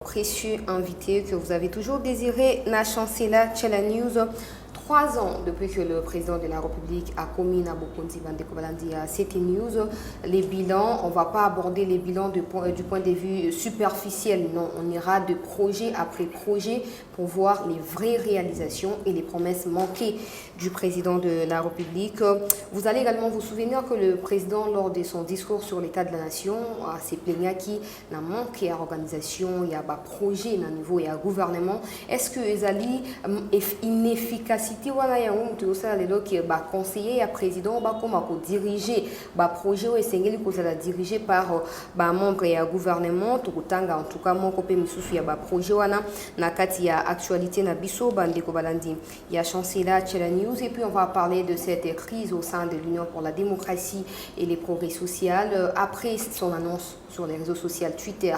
Précieux invité que vous avez toujours désiré, na chancela Tchela News. 3 ans depuis que le président de la République a commis Nabokondi Bandekobalandi à CT News, les bilans, on ne va pas aborder les bilans du point de vue superficiel, non, on ira de projet après projet pour voir les vraies réalisations et les promesses manquées du président de la République. Vous allez également vous souvenir que le président, lors de son discours sur l'état de la nation, s'est plaigné qu'il n'a manqué à l'organisation, il y a un projet à niveau et à gouvernement. Est-ce que Ezali inefficacité wana ya mtu osala lelo ki ba conseiller ya président ba koma ko diriger ba projet o esengeli ko sala dirigé par ba membre ya gouvernement to kutanga en tout cas moko pe misusu ya ba projet wana na kati ya actualité na biso bandeko balandi ya chancela Tchela News. Et puis on va parler de cette crise au sein de l'Union pour la démocratie et les progrès sociaux après son annonce sur les réseaux sociaux Twitter.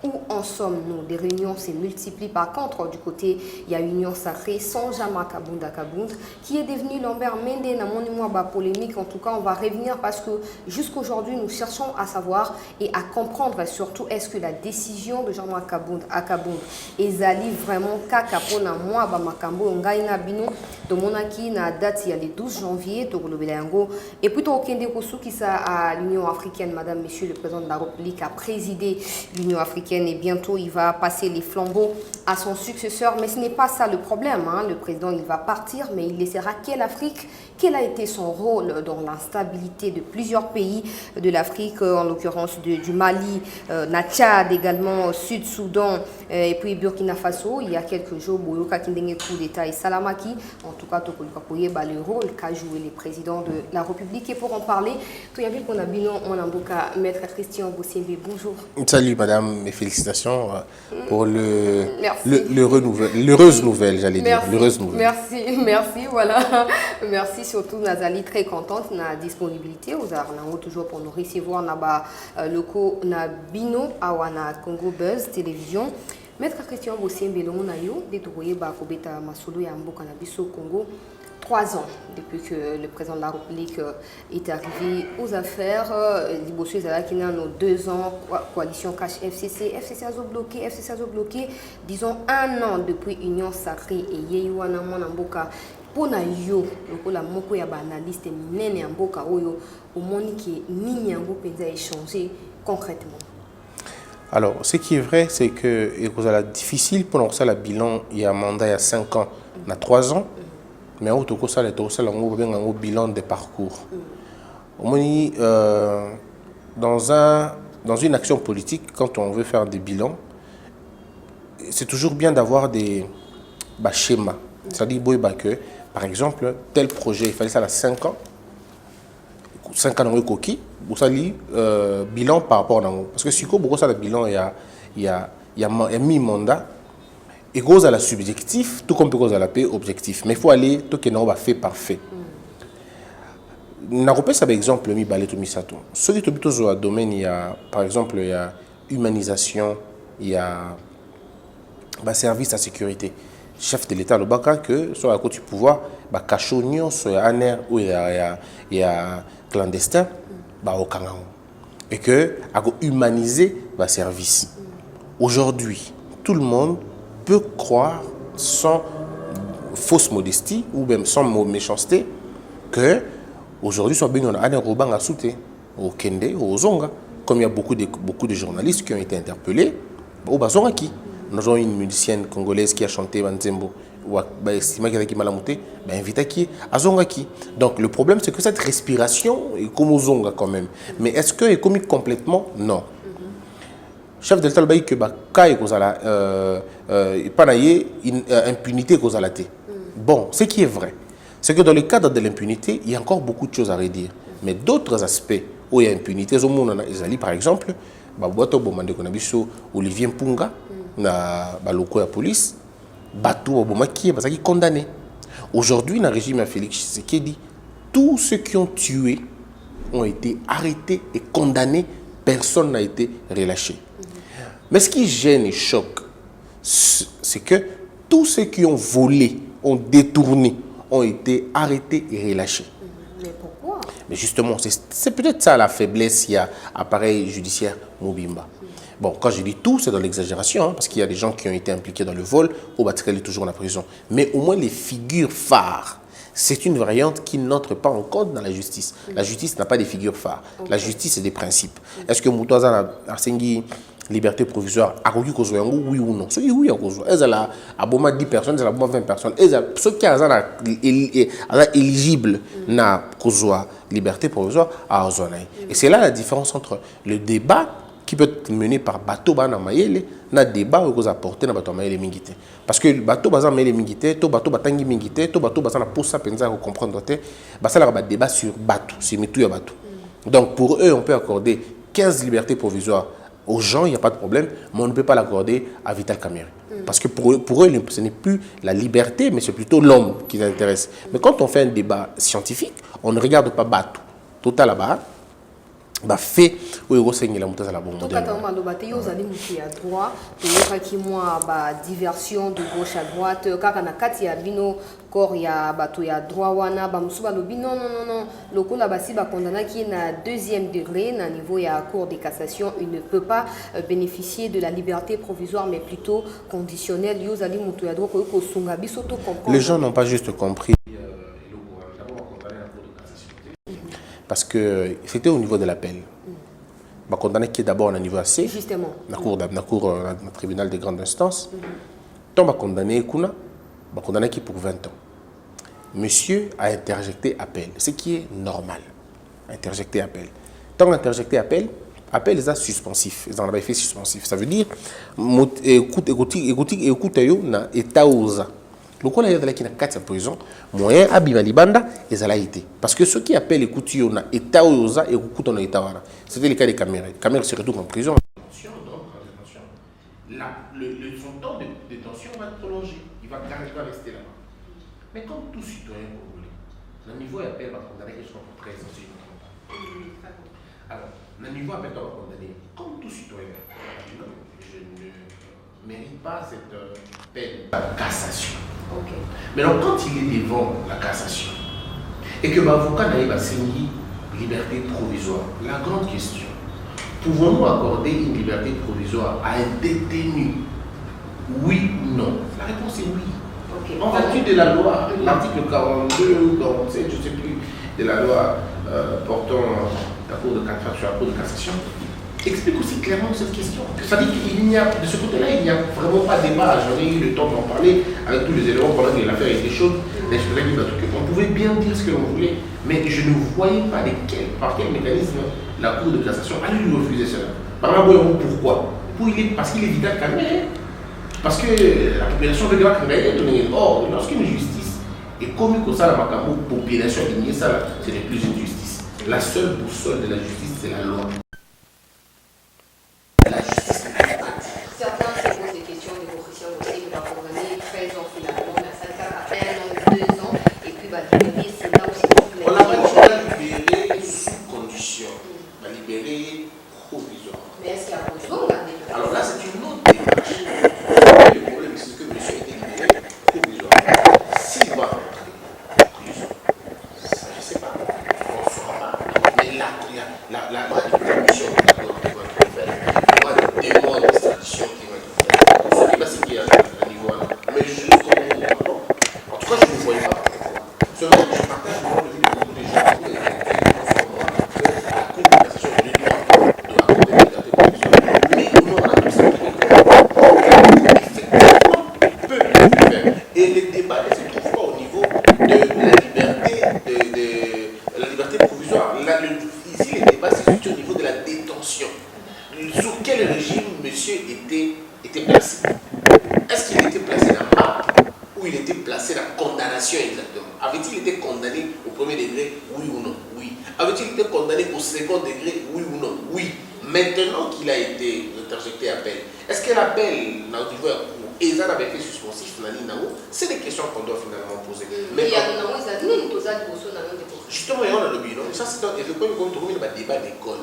Où en sommes-nous? Des réunions se multiplient. Par contre, du côté, il y a Union Sacrée, sans Jama Kabunda Kabound, qui est devenu Lambert Mende, n'a mon polémique. En tout cas, on va revenir parce que jusqu'aujourd'hui, nous cherchons à savoir et à comprendre surtout est-ce que la décision de Jama Kabound Akabound ezali vraiment kakapona moi Bamakambo Ngaina Bino de Monaki na date il y a le 12 janvier de Golobelango et plutôt au Kende Kosu qui ça à l'Union africaine. Madame, Monsieur le président de la République a présidé l'Union africaine et bientôt il va passer les flambeaux à son successeur. Mais ce n'est pas ça le problème. Le président il va partir, mais il laissera quelle Afrique? Quel a été son rôle dans l'instabilité de plusieurs pays de l'Afrique, en l'occurrence du Mali, Tchad également, Sud-Soudan et puis Burkina Faso. Il y a quelques jours, Boyoka Kindenge coup d'État et Salamaki. En tout cas, le rôle qu'a joué les présidents de la République. Et pour en parler, tout y a vu qu'on a bilan en Amboka, Maître Christian Bossimbe. Bonjour. Salut madame, mes félicitations pour l'heureuse nouvelle, j'allais dire. L'heureuse nouvelle. Merci, voilà. Merci surtout, Nazali, très contente de la disponibilité. Vous avez toujours pour nous recevoir locaux na Bino, Awana Congo Buzz Télévision. Maître Christian Bossimbe, on a eu des Tourouye Bakobeta Masolo et Ambo Canabiso Congo. 3 ans depuis que le président de la République est arrivé aux affaires. Libosso Zalakina, nos 2 ans, coalition cash FCC a bloqué, disons 1 an depuis Union Sacrée et Yeyuana Monamboka. Pour yo, la moko ya ba analyste minene ya mboka oyo, au moni qui nini yango penza échanger concrètement. Alors, ce qui est vrai, c'est que c'est difficile pour ça le bilan. Il y a un mandat il y a 5 ans, il y a 3 ans. Mais au total, ça un bilan de parcours. Dans une action politique, quand on veut faire des bilans, c'est toujours bien d'avoir des schémas. C'est-à-dire que, par exemple, tel projet, il fallait ça à 5 ans. 5 ans dans le coquille, vous savez, bilan par rapport à parce que si vous avez le bilan, il y a mi-mandat. Et cause à la subjectif, tout comme cause à la paix objectif. Mais il faut aller tout ce qu'on fait parfait. N'a pas par exemple mi balé tout misato. Ce qui est plutôt dans le domaine, il y a par exemple il y a humanisation, il y a service à sécurité. Chef de l'État le baka que soit à côté du pouvoir, cachonnion soit un air où il y a clandestin, au Kangan. Et que à humaniser service. Aujourd'hui, tout le monde peut croire sans fausse modestie ou même sans méchanceté que aujourd'hui soit bien on a un robang à sauter au Kende au Zonga comme il y a beaucoup de journalistes qui ont été interpellés au Bazonga qui nous avons une musicienne congolaise qui a chanté Banzembo ou estimé qu'elle a malamuté invité qui à Zonga qui. Donc le problème c'est que cette respiration est comme au Zonga quand même, mais est-ce que est commis complètement? Non. Chef de l'État le que kai kozala impunité kozala té. Bon, ce qui est vrai, c'est que dans le cadre de l'impunité, il y a encore beaucoup de choses à redire. Mais d'autres aspects où il y a impunité, par exemple, Olivier Mpunga, na baloko ya police, batou bomaki bazaki condamné. Aujourd'hui, dans le régime de Félix Tshisekedi, tous ceux qui ont tué ont été arrêtés et condamnés. Personne n'a été relâché. Mais ce qui gêne et choque, c'est que tous ceux qui ont volé, ont détourné, ont été arrêtés et relâchés. Mais pourquoi? Mais justement, c'est peut-être ça la faiblesse, il y a appareil judiciaire Mobimba. Bon, quand je dis tout, c'est dans l'exagération, hein, parce qu'il y a des gens qui ont été impliqués dans le vol, au Batikali est toujours en prison. Mais au moins les figures phares, c'est une variante qui n'entre pas en compte dans la justice. La justice n'a pas des figures phares. La justice, c'est des principes. Est-ce que Moutouazan a sengi liberté provisoire a oui ou non? Ceux qui oui, a aboma 10 personnes, ils ont 20 personnes. Ceux qui sont éligibles na liberté provisoire à et c'est là la différence entre le débat qui peut être mené par bateau bana mayele na débat que vous apportez na bateau mayele mingité parce que bateau bazan mayele mingité to bateau batangi mingité to bateau bazan na posa penza ko comprendre te basa la débat sur bateau c'est mitou ya bateau donc pour eux on peut accorder 15 libertés provisoires aux gens, il n'y a pas de problème, mais on ne peut pas l'accorder à Vital Kamerhe. Parce que pour eux, ce n'est plus la liberté, mais c'est plutôt l'homme qui les intéresse. Mais quand on fait un débat scientifique, on ne regarde pas bateau. Total là-bas, fait où il y a la montée à la bombe. Tout cas, il y a droit, il y a diversion de gauche à droite, quand il y a bino corps il y a droit wana ba musuba lobi non le coup là basi ba condamné qui est na deuxième degré na niveau il y a cour de cassation il ne peut pas bénéficier de la liberté provisoire mais plutôt conditionnelle yo zali mutu ya droit ko sunga biso to comprendre. Les gens n'ont pas juste compris parce que c'était au niveau de l'appel. Bah, condamné qui est d'abord au niveau AC, justement, dans tribunal de grande instance. Tant bah condamné kuna, bah condamné qui pour 20 ans. Monsieur a interjecté appel, ce qui est normal. Interjecté appel. Tant interjecté appel, appel est suspensif. Ils en avaient fait suspensif. Ça veut dire écoute yo na etaoza. Le coup là il y a qui na 4 prison moyen abima libanda ezalaité parce que ceux qui appellent écoute yo na etaoza et écoute on etawara. C'était le cas des caméras. Les caméras se retrouvent en prison. Son temps de détention va être prolongé. Il va rester là-bas. Mais comme tout citoyen congolais, le niveau appel va condamner qu'ils sont pour 13 ans, si je ne me trompe pas. Alors, le niveau appel va condamner, comme tout citoyen, je ne mérite pas cette peine de cassation. Okay. Mais donc, quand il est devant la cassation, et que l'avocat n'a pas signé liberté provisoire, la grande question, pouvons-nous accorder une liberté provisoire à un détenu? Oui ou non? La réponse est oui. Okay. En vertu de la loi, l'article 42 ou 47, je ne sais plus, de la loi portant la Cour de cassation, explique aussi clairement cette question. C'est-à-dire qu'il n'y a, de ce côté-là, il n'y a vraiment pas de débat. J'en ai eu le temps d'en parler avec tous les éléments pendant que l'affaire était chaude. On pouvait bien dire ce que l'on voulait, mais je ne voyais pas par quel mécanisme la Cour de cassation allait lui refuser cela. Par exemple, pourquoi? Parce qu'il est Vital Kamerhe. Parce que la population veut dire que or, lorsqu'une justice est commise comme ça, la population alignée, ça, ce n'est plus une justice. La seule boussole de la justice, c'est la loi. La justice est certains se posent des questions de corruption aussi, de la condamner 13 ans finalement, mais ça à 1 an, 2 ans, et puis libérer, c'est là aussi complexe. On a libéré sous condition, on a libéré provisoire. Mais est-ce qu'il y a besoin d'un débat? Alors là, c'est une autre démarche. Le problème, c'est que monsieur a été libéré provisoire. S'il va rentrer en prison, ça, je ne sais pas, on ne saura pas. Mais là, la commission qui va être faite, il y aura des témoins d'extradition qui vont être faits. Ce qui va se dire à niveau là. Mais jusqu'au moment, en tout cas, je ne voyais pas pourquoi. Seulement, je partage le point de vue de beaucoup de gens qui la Cour de cassation a le droit de accorder la liberté provisoire. Mais on aura tout ça. Et le débat ne se trouve pas au niveau de la liberté provisoire. Ici, le débat se situe au niveau de la détention. Sur quel régime monsieur était placé? Est-ce qu'il était placé dans la ou il était placé dans la condamnation exactement? Avait-il été condamné au premier degré? Oui ou non? Oui. Avait-il été condamné au second degré? Oui ou non? Oui. Maintenant qu'il a été interjecté appel, est-ce que l'appel n'a au niveau et ça avec les suspensifs, c'est des questions qu'on doit finalement poser. Mais justement, il y a le bilan. Ça, c'est un débat d'école.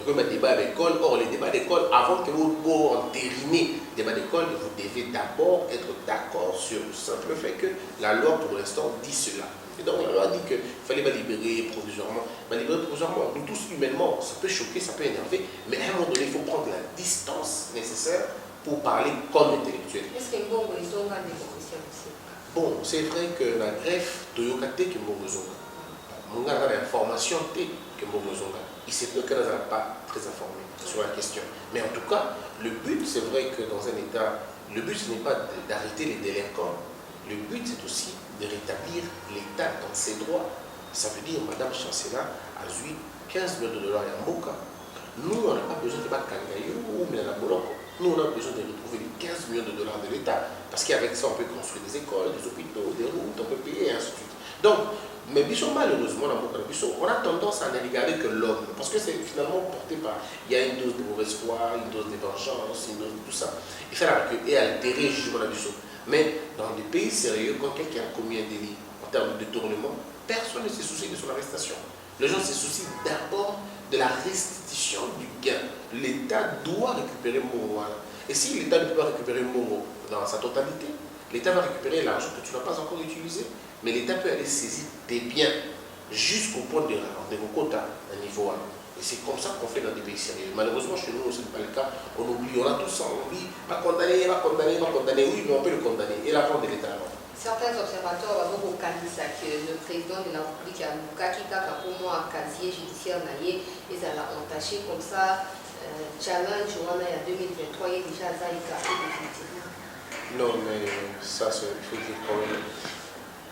Un débat d'école. Or, les débats d'école, avant que vous entériner les débats d'école, vous devez d'abord être d'accord sur le simple fait que la loi, pour l'instant, dit cela. Et donc, la loi dit qu'il fallait libérer provisoirement. Libérer provisoirement, nous tous, humainement, ça peut choquer, ça peut énerver, mais à un moment donné, il faut prendre la distance nécessaire pour parler comme intellectuel. Est-ce qu'il y a une bonne raison à démocratie aussi? Bon, c'est vrai que la greffe, Toyokate, qui est mon besoin. Mon gars a l'information que mon besoin. Il s'est peut qu'elle n'est pas très informé sur la question. Mais en tout cas, le but, c'est vrai que dans un État, le but, ce n'est pas d'arrêter les délinquants. Le but, c'est aussi de rétablir l'État dans ses droits. Ça veut dire, Madame Chancela a eu 15 millions de dollars à Mboka. Nous, on n'a pas besoin de battre Kangayo ou Mianaboloko. Nous, on a besoin de retrouver les 15 millions de dollars de l'État. Parce qu'avec ça, on peut construire des écoles, des hôpitaux, des routes, on peut payer, et ainsi de suite. Donc, mais Bichon, malheureusement, on a tendance à ne regarder que l'homme. Parce que c'est finalement porté par. Il y a une dose de mauvaise foi, une dose de vengeance, une dose de tout ça. Il fait et altérer le jugement de Bichon. Mais dans des pays sérieux, quand quelqu'un a commis un délit en termes de détournement, personne ne se soucie de son arrestation. Les gens se soucient d'abord de la restitution du gain. L'État doit récupérer Moro. Et si l'État ne peut pas récupérer Moro dans sa totalité, l'État va récupérer l'argent que tu n'as pas encore utilisé. Mais l'État peut aller saisir tes biens jusqu'au point de vos quotas à niveau 1. Et c'est comme ça qu'on fait dans des pays sérieux. Malheureusement, chez nous, ce n'est pas le cas. On oublie, on a tout ça, on oublie, va condamner, oui, mais on peut le condamner. Et la part de l'État alors. Certains observateurs ont dit que le président de la République a Kaka pour moi un casier judiciaire naïe et ça l'a entaché comme ça. Challenge il y a 2023 et déjà Zaïka définitivement. Non, mais ça, il faut dire quand même.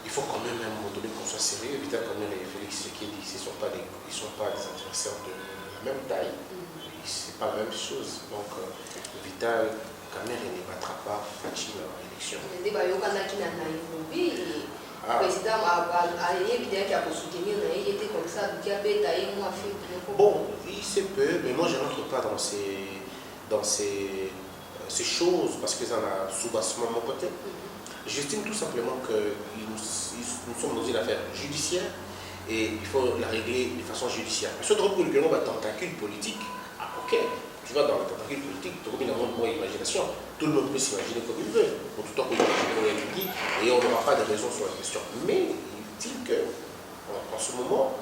Il faut quand même à un moment donné qu'on soit sérieux. Vital Kamerhe et Félix Tshisekedi, ils ne sont pas des adversaires de la même taille. Ce n'est pas la même chose. Donc, Vital Kamerhe ne battra pas Fachi à l'élection. Le président a évidemment qui a soutenir, il était comme ça, il a fait moi. Bon, il se peut, mais moi je n'entre pas dans ces choses parce que ça a soubassement mon côté. J'estime tout simplement que nous sommes dans une affaire judiciaire et il faut la régler de façon judiciaire. Mais ce drôle que le tentacule politique, ah ok, tu vas dans le tentacule politique, tu as une moins imagination, tout le monde peut s'imaginer comme il veut, pour tout le temps qu'on dit, et on n'aura pas de raison sur la question. Mais il dit qu'en ce moment,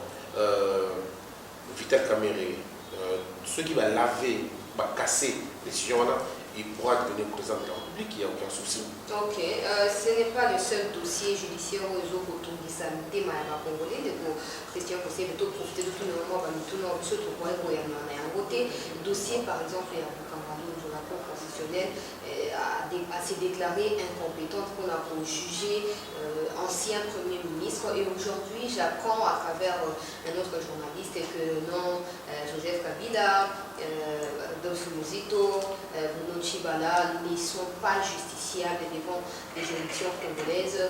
Vital Kamerhe, ce qui va laver, va casser les décisions-là, il pourra devenir président de la République, il n'y a aucun souci. Ok, ce n'est pas le seul dossier judiciaire aux autour de santé congolais. Christian Conseil veut profiter de tout le moment, tout le monde se trouve pour un côté. Dossier, par exemple, il y a un camarade de la Cour constitutionnelle a s'est déclaré incompétente qu'on a pour juger ancien Premier ministre. Et aujourd'hui, j'apprends à travers un autre journaliste que non, Joseph Kabila, Adolphe Muzito, Bruno Chibala ne sont pas justiciables devant les juridictions congolaises.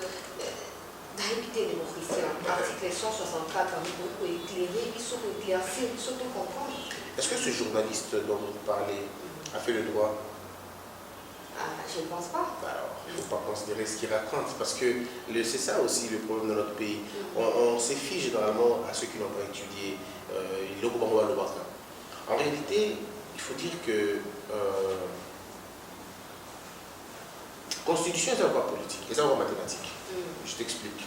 D'habiter les Christian, article 164, pour éclairer, il faut éclaircir, il faut comprendre. Est-ce que ce journaliste dont vous parlez a fait le droit? Je ne pense pas. Alors, il ne faut pas considérer ce qu'il raconte, parce que c'est ça aussi le problème de notre pays. On se fie généralement à ceux qui n'ont pas étudié l'Obama. En réalité, il faut dire que constitution est un droit politique, et c'est un droit mathématique. Je t'explique.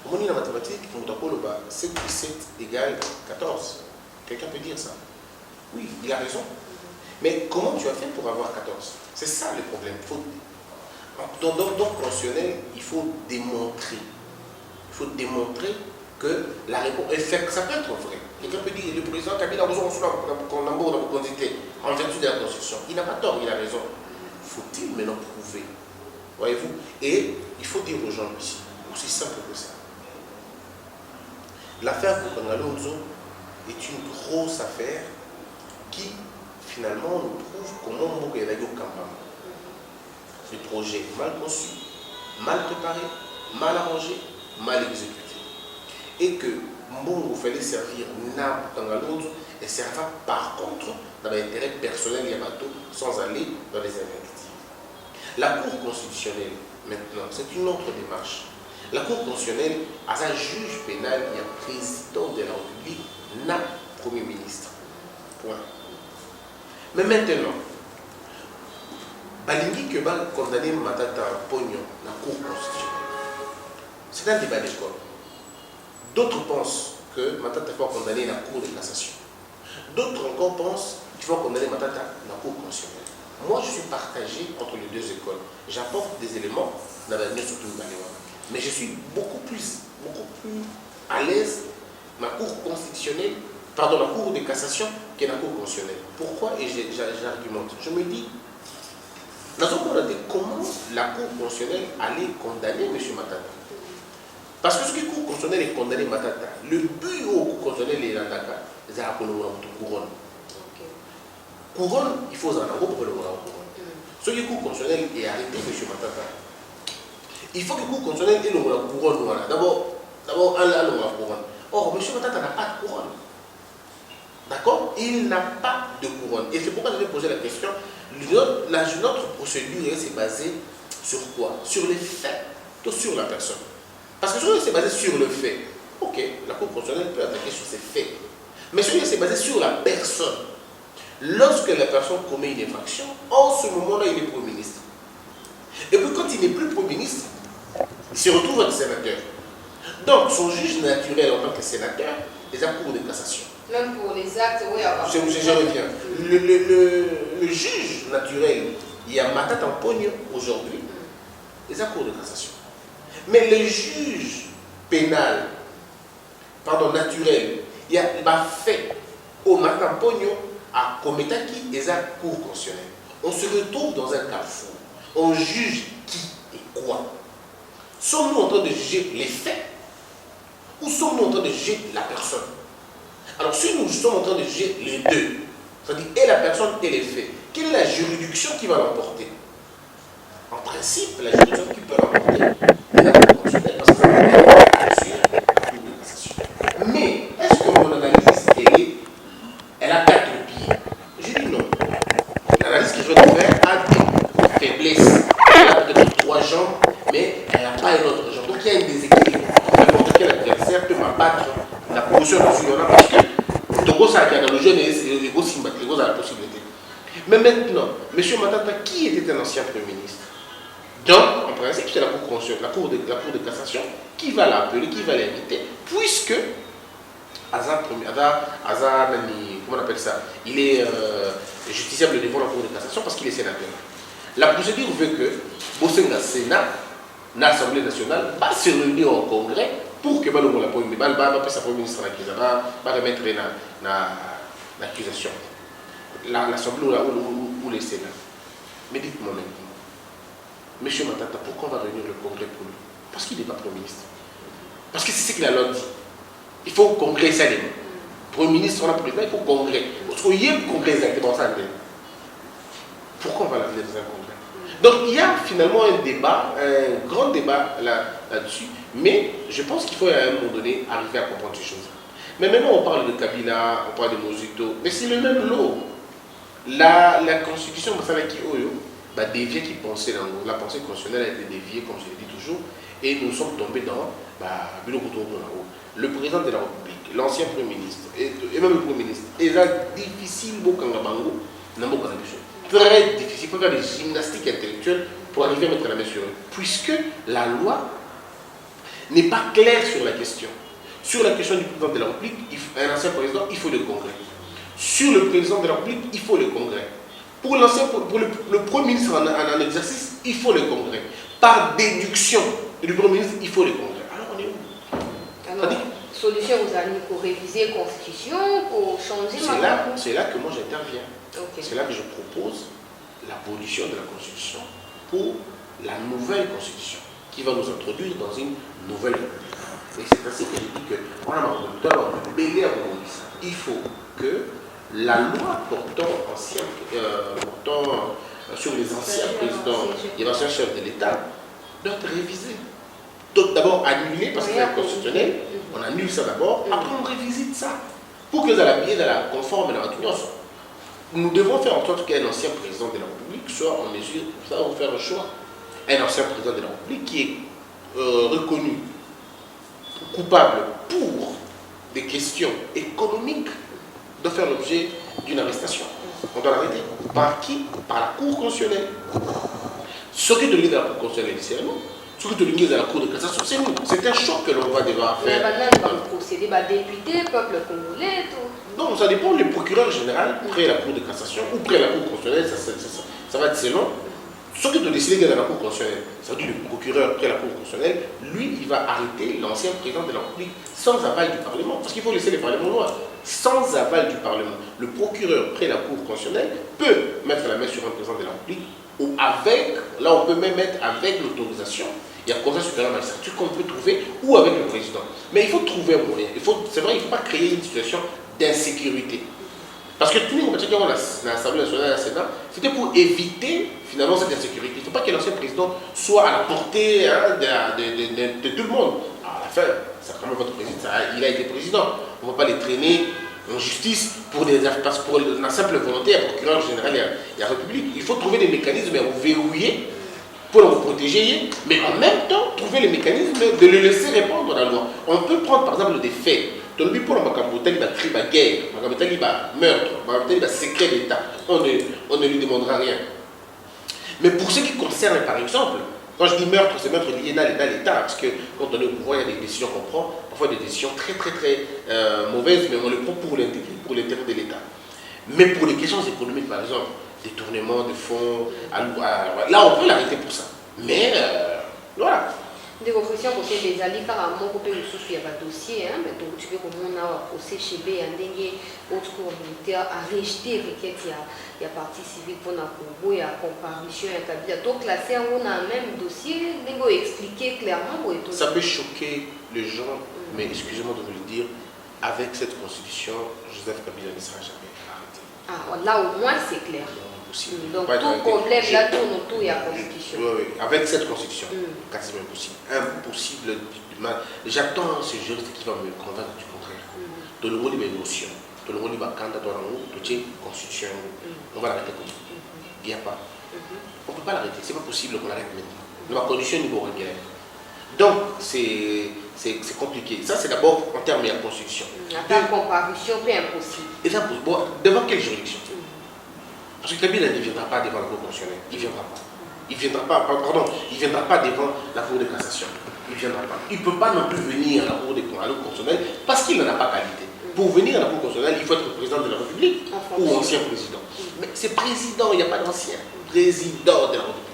Au moment de la mathématique, 7 plus 7 égale 14. Quelqu'un peut dire ça? Oui, il a raison. Mais comment tu as fait pour avoir 14? C'est ça le problème. Dans le constitutionnel, il faut démontrer. Il faut démontrer que la réponse. Ça peut être vrai. Quelqu'un peut dire le président Kabila a besoin en vertu de la Constitution. Il n'a pas tort, il a raison. Faut-il maintenant prouver? Voyez-vous? Et il faut dire aux gens ici, aussi simple que ça. L'affaire Boukangalonzo est une grosse affaire qui finalement nous prouve comment Mbouka est allé au Kampama. Le projet mal conçu, mal préparé, mal arrangé, mal exécuté. Et que Mbongo fallait servir Boukangalonzo et servir par contre dans l'intérêt personnel Yamato sans aller dans les invectives. La Cour constitutionnelle, maintenant, c'est une autre démarche. La Cour constitutionnelle, à sa juge pénal, il y a président de la République, n'a Premier ministre. Point. Mais maintenant, Balingi que va condamner Matata Pogno, la Cour constitutionnelle. C'est un débat d'école. D'autres pensent que Matata va condamner la Cour de cassation. D'autres encore pensent qu'il faut condamner Matata la Cour constitutionnelle. Moi, je suis partagé entre les deux écoles. J'apporte des éléments dans l'avenir, surtout le Baléwa. Mais je suis beaucoup plus à l'aise dans la Cour constitutionnelle, pardon, la Cour de cassation que la Cour constitutionnelle. Pourquoi? Et j'argumente. Je me dis, comment la Cour constitutionnelle allait condamner M. Matata? Parce que ce que la Cour constitutionnelle est condamné Matata, le bureau constitutionnel est dans Dakar, c'est la couronne. Couronne, il faut en avoir pour le couronne. Ce que la Cour constitutionnelle est arrêté M. Matata. Il faut que la Cour constitutionnelle ait le couronne. D'abord, elle a le couronne. Or, M. Matata n'a pas de couronne. D'accord? Il n'a pas de couronne. Et c'est pourquoi je vais poser la question. Notre procédure s'est basée sur quoi? Sur les faits ou sur la personne? Parce que si c'est basé sur le fait, ok, la Cour constitutionnelle peut attaquer sur ces faits. Mais si c'est basé sur la personne, lorsque la personne commet une infraction, en ce moment-là, il est Premier ministre. Et puis quand il n'est plus Premier ministre, il se retrouve être sénateur. Donc son juge naturel en tant que sénateur est la Cour de cassation. Même pour les actes, oui, je reviens. Le juge naturel, il y a Matata Pogno aujourd'hui, est la Cour de cassation. Mais le juge pénal, naturel, il y a fait au Matata Pogno à Kometaki et la Cour constitutionnelle. On se retrouve dans un carrefour. On juge qui et quoi. Sommes-nous en train de juger les faits ou sommes-nous en train de juger la personne? Alors si nous sommes en train de juger les deux, c'est-à-dire et la personne et les faits, quelle est la juridiction qui va l'emporter? En principe, la juridiction qui peut l'emporter est la Cour constitutionnelle parce que ça va être sur la Cour de cassation. Mais est-ce que mon analyse, elle a 4 pieds? Je dis non. L'analyse que je vais faire a des faiblesses. Elle a peut-être 3 jambes, mais elle n'a pas une autre jambe. Donc il y a un déséquilibre. N'importe quel adversaire peut m'abattre la position de Fulona parce que Togo Sakana, le jeune est aussi matériaux à la possibilité. Mais maintenant, M. Matata, qui était un ancien Premier ministre? Donc, en principe, c'est la Cour constitutionnelle, la Cour de cassation qui va l'appeler, qui va l'inviter, puisque comment on appelle ça? Il est justiciable devant la Cour de cassation parce qu'il est sénateur. La procédure veut que Bosenga Sénat, l'Assemblée nationale, va se réunir au Congrès pour que le Premier ministre va remettre l'accusation. L'Assemblée ou les Sénats. Mais dites-moi maintenant, M. Matata, pourquoi on va réunir le Congrès pour lui? Parce qu'il n'est pas Premier ministre. Parce que c'est ce que la loi dit. Il faut Congrès ça. Premier ministre, on a président, il faut Congrès. Parce qu'il y a un Congrès exactement ça. Pourquoi on va l'amener dans un Congrès? Donc il y a finalement un débat, un grand débat là-dessus, mais je pense qu'il faut à un moment donné arriver à comprendre ces choses. Mais maintenant on parle de Kabila, on parle de Mozito, mais c'est le même lot. La constitution, dévié qui pensait dans la pensée constitutionnelle a été déviée, comme je l'ai dit toujours, et nous sommes tombés dans le président de la République, l'ancien Premier ministre, et même le Premier ministre. Et c'est difficile, très difficile, il faut faire des gymnastiques intellectuelles pour arriver à mettre la main sur eux, puisque la loi n'est pas claire sur la question. Sur la question du président de la République, un ancien président, il faut le Congrès. Sur le président de la République, il faut le Congrès. Pour le Premier ministre en exercice, il faut le Congrès. Par déduction du Premier ministre, il faut le Congrès. Alors on est où? Alors, solution, vous allez pour réviser la Constitution, pour changer c'est là que moi j'interviens. Okay. C'est là que je propose l'abolition de la Constitution pour la nouvelle Constitution qui va nous introduire dans une nouvelle République. Et c'est ainsi que je dis que il faut que la loi portant sur les anciens présidents et anciens chefs de l'État doit être révisée. Donc d'abord annulée parce que c'est constitutionnel, on annule ça d'abord, après on révisite ça pour que ça la conforme à la nous devons faire en sorte qu'un ancien président de la République soit en mesure de faire un choix. Un ancien président de la République qui est reconnu coupable pour des questions économiques doit faire l'objet d'une arrestation. On doit l'arrêter. Par qui? Par la Cour constitutionnelle. Ce qui est de l'idée de la Cour constitutionnelle, c'est nous. Ce qui est de l'idée de la Cour de cassation, c'est nous. C'est un choc que l'on va devoir faire. Mais maintenant, on va procéder, député, peuple congolais, tout. Non, ça dépend. Le procureur général, près la Cour de cassation ou près la Cour constitutionnelle, ça va être selon. Ce qui est de décider de la Cour constitutionnelle, ça veut dire le procureur près la Cour constitutionnelle, lui, il va arrêter l'ancien président de la République sans aval du Parlement. Parce qu'il faut laisser le Parlement loin. Sans aval du Parlement, le procureur près la Cour constitutionnelle peut mettre la main sur un président de la République ou avec, là on peut même mettre avec l'autorisation. Il y a un conseil supérieur de la magistrature qu'on peut trouver ou avec le président. Mais il faut trouver un moyen. C'est vrai, il ne faut pas créer une situation d'insécurité. Parce que tous les combattants qui ont l'Assemblée nationale et le Sénat, c'était pour éviter finalement cette insécurité. Il ne faut pas que l'ancien président soit à la portée de tout le monde. À la fin, c'est quand même votre président, il a été président. On ne va pas les traîner en justice pour la simple volonté du procureur général et la République. Il faut trouver des mécanismes pour verrouiller, pour le protéger, mais en même temps trouver les mécanismes de le laisser répondre à la loi. On peut prendre par exemple des faits. Pour le Makambotali, il va guerre, il va meurtre, il va secret d'État. On ne lui demandera rien. Mais pour ce qui concerne, par exemple, quand je dis meurtre, c'est meurtre lié dans l'État, parce que quand on est au pouvoir, il y a des décisions qu'on prend, parfois des décisions très mauvaises, mais on les prend pour l'intérêt de l'État. Mais pour les questions économiques, par exemple, détournement de fonds, là on peut l'arrêter pour ça. Mais voilà. Des reflexions pour les alliés, car à mon côté, il y a un dossier, mais donc tu veux comment on a au CHB, un dernier autre cours militaire à rejeter requête, il y a partie civile pour la Congo, il y a comparution, il y a Kabila. Donc là, c'est on a un même dossier, il faut expliquer clairement. Ça peut choquer les gens, mais excusez-moi de vous le dire, avec cette constitution, Joseph Kabila ne sera jamais arrêté. Ah, là au moins c'est clair. Donc tout problème là tourne autour de la constitution. Oui, avec cette constitution, quasiment impossible. Impossible. J'attends ce juriste qui va me convaincre du contraire. Tout le monde a une notion. Tout le monde va candidat dans la constitution. On va l'arrêter comme ça. Il n'y a pas. On ne peut pas l'arrêter. Ce n'est pas possible qu'on l'arrête maintenant. La condition niveau régulier. Donc c'est compliqué. Ça c'est d'abord en termes de la constitution. La comparution, c'est impossible. Et ça, devant quelle juridiction? Parce que Kabila ne viendra pas devant la Cour constitutionnelle. Il ne viendra pas. Il ne viendra pas devant la Cour de cassation. Il ne viendra pas. Il ne peut pas non plus venir à la Cour constitutionnelle parce qu'il n'en a pas qualité. Pour venir à la Cour constitutionnelle, il faut être président de la République ou ancien président. Mais c'est président, il n'y a pas d'ancien. Président de la République.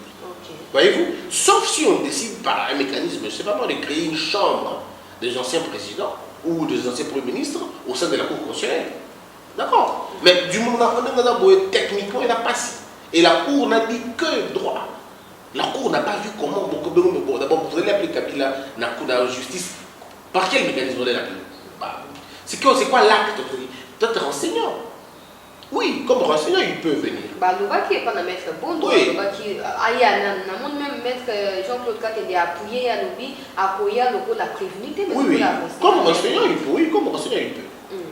Voyez-vous? Sauf si on décide par un mécanisme, je ne sais pas moi, de créer une chambre des anciens présidents ou des anciens premiers ministres au sein de la Cour constitutionnelle. D'accord. Mais du moment où techniquement, il n'a pas si. Et la Cour n'a dit que droit. La Cour n'a pas vu comment. D'abord, vous allez appeler Kabila la Cour de la justice. Par quel mécanisme vous allez l'appeler? C'est quoi l'acte? Peut-être enseignant. Oui, comme enseignant, il peut venir. Le qui est pas dans maître bon, oui. Il y a même maître Jean-Claude Katende a appuyé à l'objet, appuyer la prévenité. Oui, comme enseignant, il peut. Oui, comme enseignant, il peut.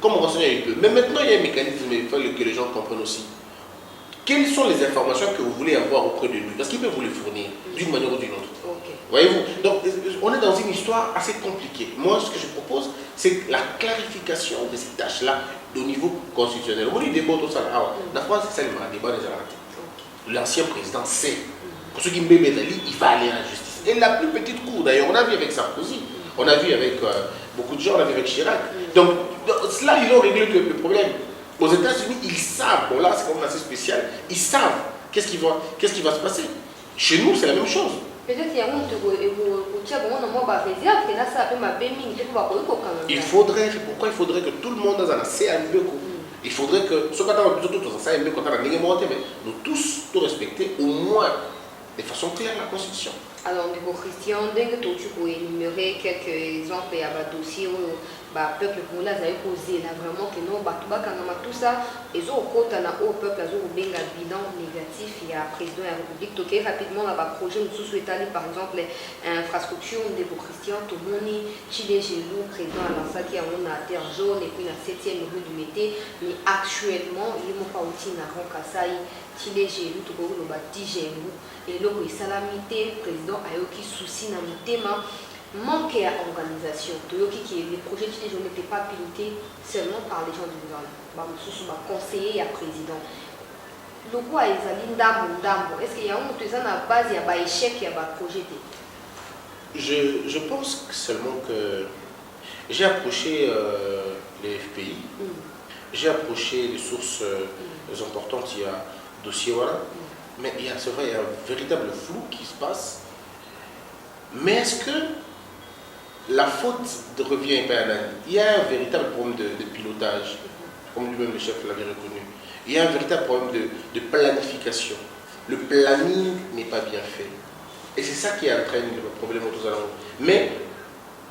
Comme enseignant, il peut. Mais maintenant, il y a un mécanisme, il faut que les gens comprennent aussi. Quelles sont les informations que vous voulez avoir auprès de lui? Parce qu'il peut vous les fournir d'une manière ou d'une autre. Voyez-vous? Donc, on est dans une histoire assez compliquée. Moi, ce que je propose, c'est la clarification de ces tâches-là au niveau constitutionnel. On dit débat tout ça. La France, c'est ça le débat des arrêtés. L'ancien président sait. Pour ceux qui me Bezali, il va aller à la justice. Et la plus petite cour, d'ailleurs, on a vu avec Sarkozy, on a vu avec beaucoup de gens, on a vu avec Chirac. Donc, cela, ils ont réglé le problème. Aux États-Unis, ils savent, bon là, c'est quand même assez spécial, ils savent qu'est-ce qui va se passer. Chez nous, c'est la même chose. Peut-être qu'il y a un il faudrait, c'est pourquoi il faudrait que tout le monde dans un CMB. Il faudrait que, nous tous, tout respecter, au moins de façon claire la Constitution. Alors, Christian, dès que tu peux énumérer quelques exemples, il y a un dossier bah peuple congolais a causé là vraiment que non bah tout ça et au côté na au peuple a au benga bilan négatif il y a président de la République toqué rapidement là bas projet nous sous-étalé par exemple infrastructure de Christian Tomoni Chile Gelou président à ça qui a on a terre jaune et puis la 7e rue du Mété mais actuellement il m'a pas outil na Ronkasai Chile Gelou to ko no ba Gelou et là il salamité président a eu qui souci na mitema manque à organisation. Les projets de Chile n'étaient pas pilotés seulement par les gens du gouvernement. Nous conseiller et président. Le quoi est est-ce qu'il y a une base, il y a un échec, il y a un projet? Je pense seulement que j'ai approché les FPI, j'ai approché les sources importantes, il y a dossier, voilà. Mais c'est vrai, il y a un véritable flou qui se passe. Mais est-ce que la faute revient pas à l'année? Il y a un véritable problème de pilotage, comme lui-même le chef l'avait reconnu. Il y a un véritable problème de planification. Le planning n'est pas bien fait. Et c'est ça qui entraîne le problème aux alentours. Mais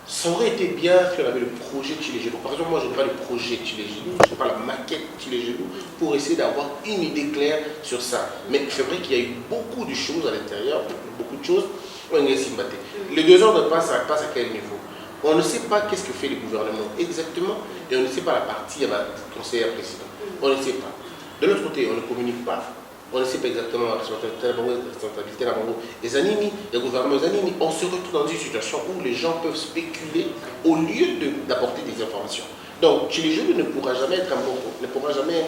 ça aurait été bien si on avait le projet de Chile Gelou. Par exemple, moi je n'ai pas le projet de Chile Gelou, je n'ai pas la maquette de Chile Gelou pour essayer d'avoir une idée claire sur ça. Mais c'est vrai qu'il y a eu beaucoup de choses à l'intérieur, beaucoup de choses. Les 2 ans de passe à quel niveau? On ne sait pas qu'est-ce que fait le gouvernement exactement et on ne sait pas la partie conseiller président. On ne sait pas. De l'autre côté, on ne communique pas. On ne sait pas exactement la responsabilité des animés, des gouvernements des animés. On se retrouve dans une situation où les gens peuvent spéculer au lieu d'apporter des informations. Donc, Chile Gelou ne pourra jamais être un bon, ne pourra jamais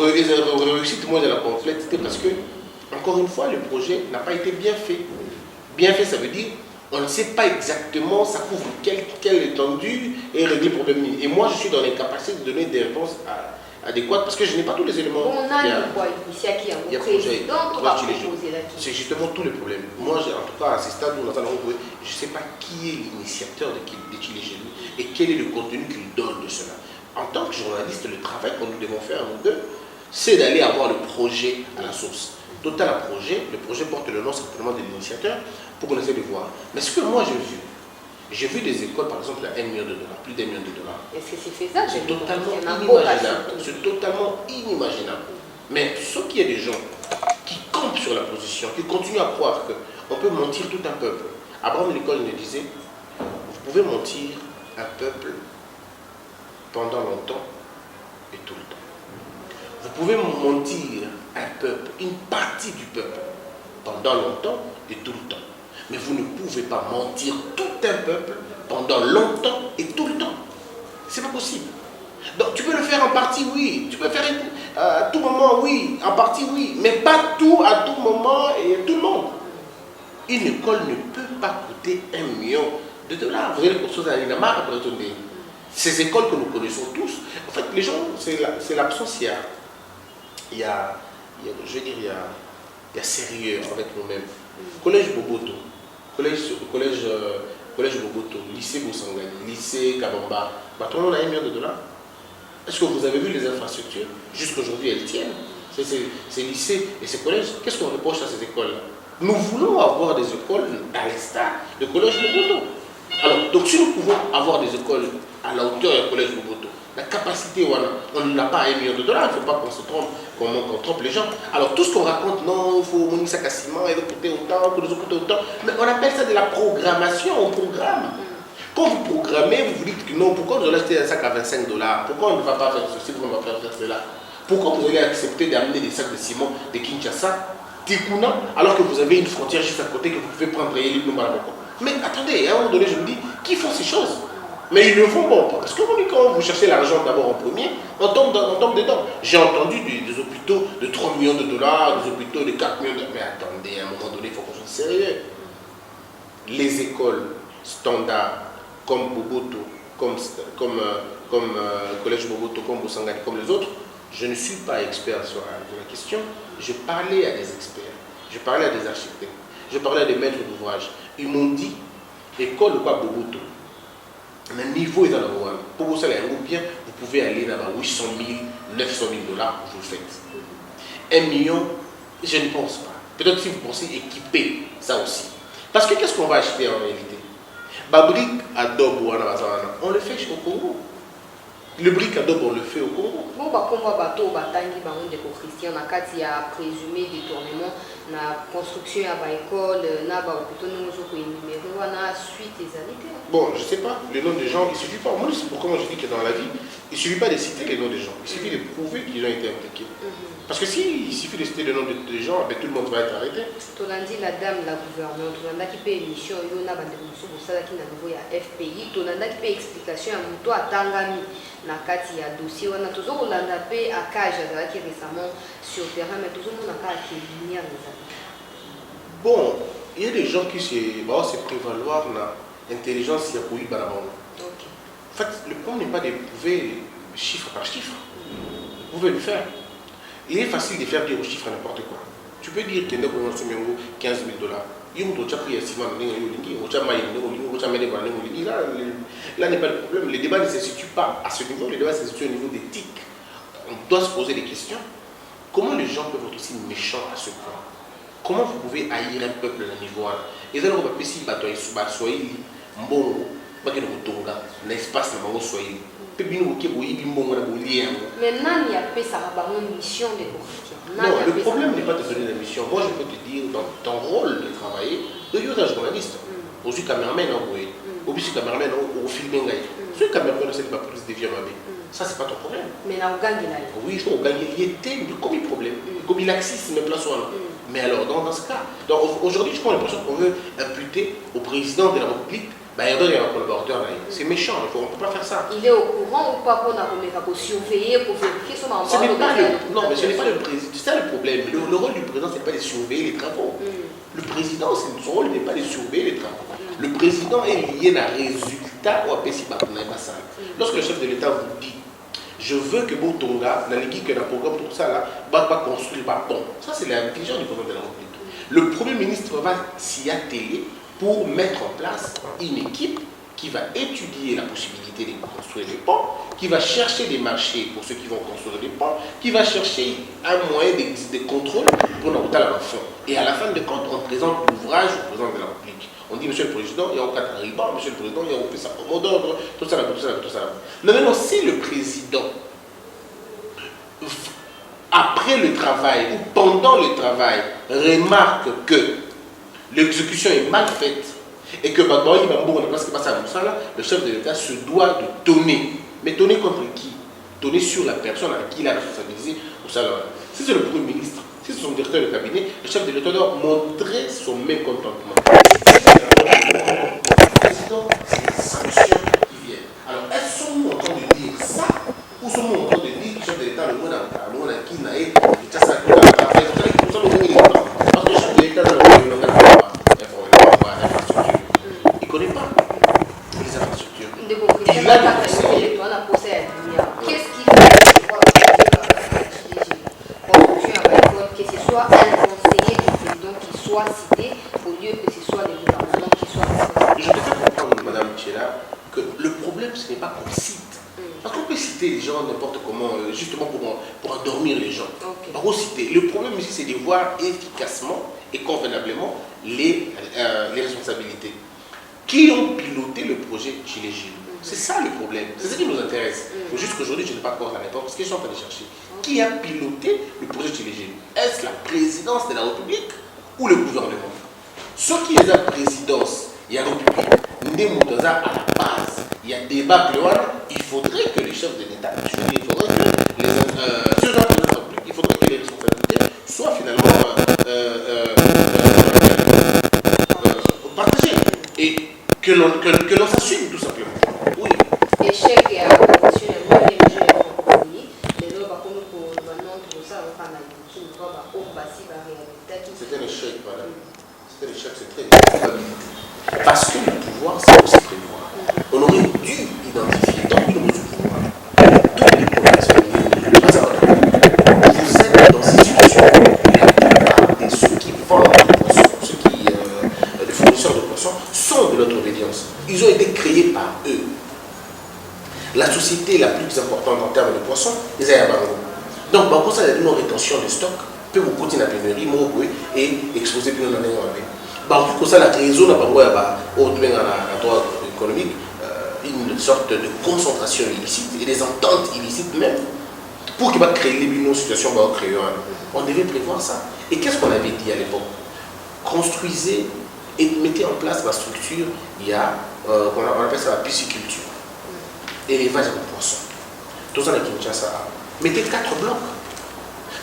réussir moins de la complexité parce que, encore une fois, le projet n'a pas été bien fait. Bien fait, ça veut dire on ne sait pas exactement, ça couvre quelle étendue et régler le problème. Et moi, je suis dans l'incapacité de donner des réponses adéquates parce que je n'ai pas tous les éléments. On a il y a projet. C'est justement tous les problèmes. Moi, en tout cas, à ce stade où nous allons trouver, je ne sais pas qui est l'initiateur de Chile Gelou et quel est le contenu qu'il donne de cela. En tant que journaliste, le travail que nous devons faire, nous deux, c'est d'aller avoir le projet à la source. Total à projet, le projet porte le nom simplement de l'initiateur pour qu'on essaie de voir. Mais ce que moi j'ai vu des écoles par exemple à $1 million, plus d'$1 million. Est-ce que c'est faisable? C'est totalement inimaginable. C'est totalement inimaginable. Mais sauf qu'il y a des gens qui campent sur la position, qui continuent à croire qu'on peut mentir tout un peuple. Abraham Lincoln me disait, vous pouvez mentir un peuple pendant longtemps et tout le temps. Vous pouvez mentir un peuple, une partie du peuple, pendant longtemps et tout le temps. Mais vous ne pouvez pas mentir tout un peuple pendant longtemps et tout le temps. C'est pas possible. Donc tu peux le faire en partie, oui. Tu peux le faire à tout moment, oui. En partie, oui. Mais pas tout à tout moment et tout le monde. Une école ne peut pas coûter $1 million. Vous allez pour chose à l'Inamar, ces écoles que nous connaissons tous, en fait, les gens, c'est l'absence. Il y a sérieux avec nous-mêmes. Collège Boboto, collège Boboto, lycée Boussangani, lycée Kabamba, tout le monde a $1 million. Est-ce que vous avez vu les infrastructures? Jusqu'aujourd'hui, elles tiennent. Ces lycées et ces collèges, qu'est-ce qu'on reproche à ces écoles-là? Nous voulons avoir des écoles à l'instar de collège Boboto. Alors, donc si nous pouvons avoir des écoles à la hauteur du collège Boboto, la capacité, voilà, on n'a pas $1 million, il ne faut pas qu'on se trompe, qu'on trompe les gens. Alors tout ce qu'on raconte, non, il faut monter ça ciment, il va coûter autant, que les autres coûtent autant, mais on appelle ça de la programmation, on programme. Quand vous programmez, vous vous dites que non, pourquoi vous allez acheter un sac à $25? Pourquoi on ne va pas faire ceci, pourquoi on va faire cela? Pourquoi vous allez accepter d'amener des sacs de ciment de Kinshasa, Tikuna, alors que vous avez une frontière juste à côté que vous pouvez prendre et aller Mais attendez, à un moment donné, je me dis, qui font ces choses? Mais ils le font bon, parce que quand vous cherchez l'argent d'abord en premier, on tombe dedans. J'ai entendu des hôpitaux de $3 millions, des hôpitaux de $4 millions. Mais attendez, à un moment donné, il faut qu'on soit sérieux. Les écoles standards, comme Boboto, comme Collège Boboto, comme Boussangani, comme les autres, je ne suis pas expert sur la question. Je parlais à des experts, je parlais à des architectes, je parlais à des maîtres d'ouvrage. Ils m'ont dit, école ou pas Boboto, le niveau est dans le roi. Pour vous aller ou bien, vous pouvez aller dans 800 000, 900 000 $, vous le faites. $1 million, je ne pense pas. Peut-être si vous pensez équiper ça aussi. Parce que qu'est-ce qu'on va acheter en réalité? Babrique adobe, on le fait au Congo. Le brick adobe, on le fait au Congo. Bon, bah, comme bateau, batangi, bah, on est Christian, na kati ya présumé détournement, na construction à l'école, na ba hôpital, nous avons numéro, na suite des années. Bon, je sais pas, les noms des gens, il suffit pas. Moi, c'est pourquoi je dis que dans la vie, il suffit pas de citer les noms des gens, il suffit de prouver qu'ils ont été impliqués. Parce que s'il suffit de citer le nom des gens, ben, tout le monde va être arrêté. Tolandi la dame la gouvernement, Tolanda qui paye émission, Yona Bandemusu, Boussala qui n'a nouveau ya FPI, Tolanda qui paye explication à Mouto à Tangami, na kati ya dossier, on a toujours Olanda paye à Kaja, qui récemment sur terrain, mais toujours on a pas à Kélinia les amis. Bon, il y a des gens qui se prévaloir de l'intelligence pour y balaman. En fait, le point n'est pas de prouver chiffre par chiffre. Vous pouvez le faire. Il est facile de faire dire aux chiffres n'importe quoi. Tu peux dire que nous avons 15 000 $. Là n'est pas le problème. Le débat ne se situe pas à ce niveau, le débat se situe au niveau d'éthique. On doit se poser des questions. Comment les gens peuvent être aussi méchants à ce point? Comment vous pouvez haïr un peuple à niveau 1? Et là, on va passer par Swahili, Mbongo, un espace dans Swahili. Maintenant, il y a une mission de correction. Non, le problème n'est pas de donner la mission. Moi, je peux te dire, dans ton rôle de travailler, de un journaliste. Aussi, caméraman, au plus, caméraman, au film. Ce caméraman, c'est pas plus de vieux. Ça, c'est pas ton problème. Mais là, on gagne là. Oui, je gagne. Il était comme il problème. Comme il axiste, mais place là. Mais alors, dans ce cas, aujourd'hui, je prends l'impression qu'on veut imputer au président de la République. Il y a un collaborateur. C'est méchant, on ne peut pas faire ça. Il est au courant ou pas pour surveiller, pour vérifier son emploi? Non, mais ce n'est pas le président. C'est ça le problème. Le rôle du président, ce n'est pas de surveiller les travaux. Le président, son rôle n'est pas de surveiller les travaux. Le président est lié à un résultat ou à lorsque le chef de l'État vous dit je veux que Botonga, dans le programme, tout ça, là, va construire un pont. Ça, c'est la vision du président de la République. Le Premier ministre va s'y atteler pour mettre en place une équipe qui va étudier la possibilité de construire des ponts, qui va chercher des marchés pour ceux qui vont construire des ponts, qui va chercher un moyen de contrôle pour nous à la fin. Et à la fin de compte, on présente l'ouvrage au président de la République. On dit, monsieur le président, il y a aucun riban, monsieur le président, il y a aucun mot d'ordre, tout ça, tout ça, tout ça. Mais maintenant, si le président, après le travail ou pendant le travail, remarque que l'exécution est mal faite et que le chef de l'État se doit de donner. Mais donner contre qui? Donner sur la personne à qui il a responsabilisé. Si c'est le Premier ministre, si c'est son directeur de cabinet, le chef de l'État doit montrer son mécontentement. Le président, c'est des sanctions qui viennent. Alors, est-ce qu'on est en train de dire ça ou sommes-nous en train de dire que le chef de l'État, le monde qui n'a été, parce que le chef de l'État, il ne connaît pas les infrastructures. Il a des conseillers. Qu'est-ce qui fait que ce soit un conseiller du président qui soit cité au lieu que ce soit le gouvernement qui soit cité? Je te fais comprendre, Madame Tchela, que le problème, ce n'est pas qu'on cite. Parce qu'on peut citer les gens n'importe comment, justement pour endormir les gens. Par contre, citer. Le problème ici, c'est de voir efficacement et convenablement les responsabilités. Qui ont piloté le projet Gilets jaunes? C'est ça le problème. C'est ce qui nous intéresse. Juste qu'aujourd'hui, je n'ai pas encore la réponse parce que je suis en train de chercher. Qui a piloté le projet Gilets jaunes? Est-ce la présidence de la République ou le gouvernement? Ce qui est la présidence, il y a la République. À la base, il y a débat il faudrait que les chefs de l'État, il faudrait que les responsabilités soient finalement partagées et que l'on s'assume tout simplement. Oui. Échec et application de c'est un échec, voilà. C'est un échec, c'est très difficile. Parce que le pouvoir, c'est aussi prévoir. On aurait dû identifier dans une mesure du pouvoir toutes les populations. Vous êtes dans ces situations. La plupart de ceux qui vendent des poissons, ceux qui, les fournisseurs de poissons, sont de notre obédience. Ils ont été créés par eux. La société la plus importante en termes de poissons, les Ayabango. Donc, pour ça, il y a une rétention de stock, peut vous continuer à la pénurie, et exposer plus dans l'année. Donc, ça, la raison n'a pas de économique, une sorte de concentration illicite et des ententes illicites même pour qu'il va créer une situation, on devait prévoir ça. Et qu'est-ce qu'on avait dit à l'époque? Construisez et mettez en place la structure, il y a, on appelle ça la pisciculture, élevage de poissons. Tout ça, à Kinshasa, mettez 4 blocs.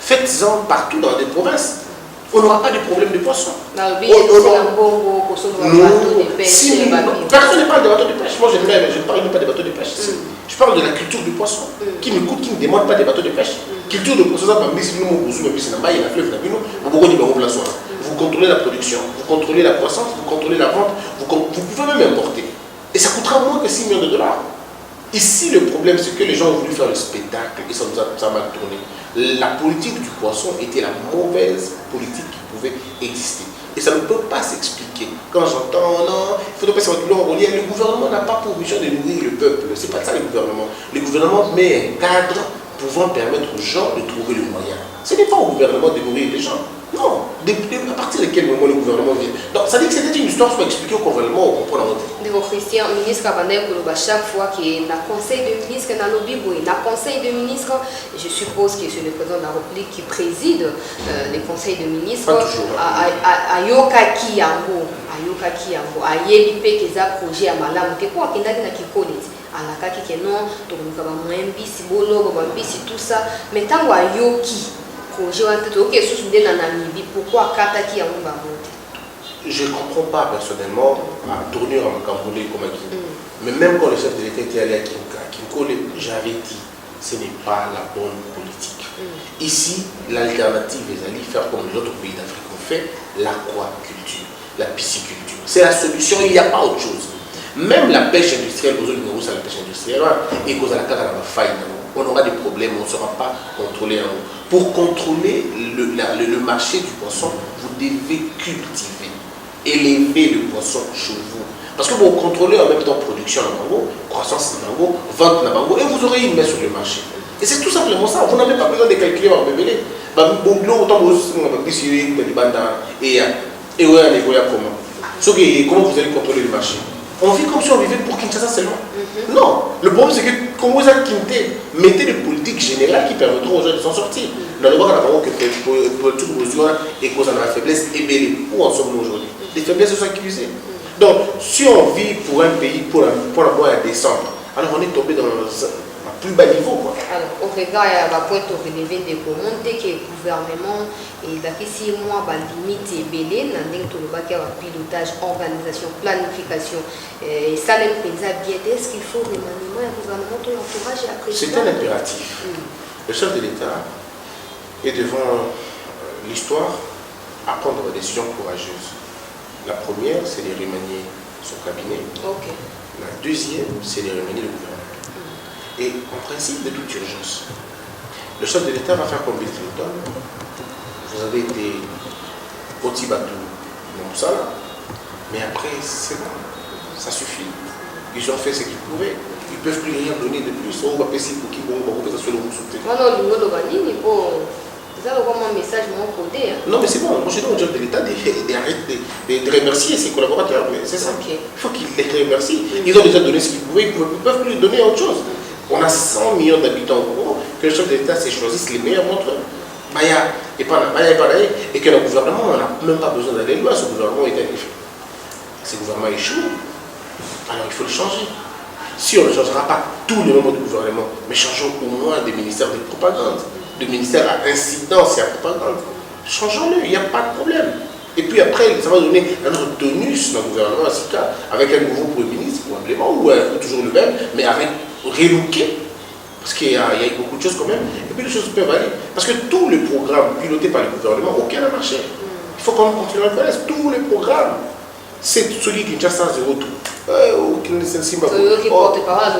Faites-en partout dans des provinces. On n'aura pas de problème de poissons. Personne ne parle de bateaux de pêche. Moi, je ne parle pas de bateaux de pêche. Je parle de la culture du poisson, qui ne demande pas de bateaux de pêche. Culture de poisson, vous contrôlez la production, vous contrôlez la croissance, vous contrôlez la vente, vous pouvez même importer. Et ça coûtera moins que 6 millions de dollars. Ici, le problème, c'est que les gens ont voulu faire le spectacle et ça a mal tourné. La politique du poisson était la mauvaise politique qui pouvait exister. Et ça ne peut pas s'expliquer. Quand j'entends, non, il faut pas se reculer en relier, le gouvernement n'a pas pour mission de nourrir le peuple. C'est pas ça le gouvernement. Le gouvernement met un cadre pouvant permettre aux gens de trouver le moyen. Ce n'est pas au gouvernement de nourrir les gens. Non. À partir de quel moment le gouvernement vient? Donc, ça dit que c'était une histoire soit expliquée au gouvernement, on comprend la route. De vos Christian, ministre Kabandé Koulouba, chaque fois qu'il y a un conseil de ministre, je suppose que c'est le président de la République qui préside les conseils de ministres. Pas toujours. Ayoka Kiyango, a Yebipe Keza projet à Malam, que quoi qu'il y a qui connaît. À la kaki que non, donc nous avons un bis, bolo, bis, tout ça. Mais tant que Yoki, projet, pourquoi Kataki a je ne comprends pas personnellement à tourner en Cambodge comme à Guinée. Mais même quand le chef de l'État était allé à Kinkole, j'avais dit ce n'est pas la bonne politique. Ici, l'alternative est d'aller faire comme les autres pays d'Afrique ont fait, l'aquaculture, la pisciculture. C'est la solution, il n'y a pas autre chose. Même la pêche industrielle, c'est la pêche industrielle, et cause à la carte, on aura des problèmes, on ne sera pas contrôlé. Pour contrôler le marché du poisson, vous devez cultiver, élever le poisson chez vous. Parce que vous contrôlez en même temps production en mango, croissance en mango, vente en mango, et vous aurez une main sur le marché. Et c'est tout simplement ça. Vous n'avez pas besoin de calculer en bébé. Comment vous allez contrôler le marché? On vit comme si on vivait pour Kinshasa seulement. Non, le problème c'est que Congo Kinté mettez des politiques générales qui permettront aux gens de s'en sortir. Dans le monde, on a que toute mesure et cause de la faiblesse et bien où en sommes-nous aujourd'hui? Les faiblesses sont accusées. Donc, si on vit pour un pays pour la mois à décembre, alors on est tombé dans un plus bas niveau. Quoi. Alors, au regard, il y a un point de relever des commandes que le gouvernement et d'après 6 mois, limite et belé, dans le pilotage, organisation, planification. Et ça, les présidents, bien est-ce qu'il faut remaniement et gouvernement, tout l'entourage et la présidence? C'est un impératif. Le chef de l'État est devant l'histoire à prendre des décisions courageuses. La première, c'est de remanier son cabinet. Okay. La deuxième, c'est de remanier le gouvernement. Et en principe de toute urgence, le chef de l'État va faire comme Bill Clinton. Vous avez été petit bateau, ça là. Mais après, c'est bon, ça suffit. Ils ont fait ce qu'ils pouvaient. Ils ne peuvent plus rien donner de plus. On va passer pour qui vont sur le sauter. Non, mais c'est bon. Moi, je donne au chef de l'État de remercier ses collaborateurs. Mais c'est ça. Il faut qu'ils les remercient. Ils ont déjà donné ce qu'ils pouvaient. Ils ne peuvent plus donner autre chose. On a 100 millions d'habitants au Congo, que le chef de l'État s'est choisi les meilleurs d'entre eux. Et que le gouvernement, on n'a même pas besoin d'aller loin. Ce gouvernement est un effet. Ce gouvernement échoue. Alors il faut le changer. Si on ne changera pas tous les membres du gouvernement, mais changeons au moins des ministères de propagande, des ministères à incidence et à propagande. Changeons-le, il n'y a pas de problème. Et puis après, ça va donner un autre tonus dans le gouvernement, avec un nouveau Premier ministre, probablement, ou toujours le même, mais avec relooké, parce qu'il y a beaucoup de choses quand même, et puis les choses peuvent aller. Parce que tous les programmes pilotés par le gouvernement, aucun n'a marché. Il faut qu'on continue à le connaître. Tous les programmes, c'est celui qui a 0 tout. Qui porte-parole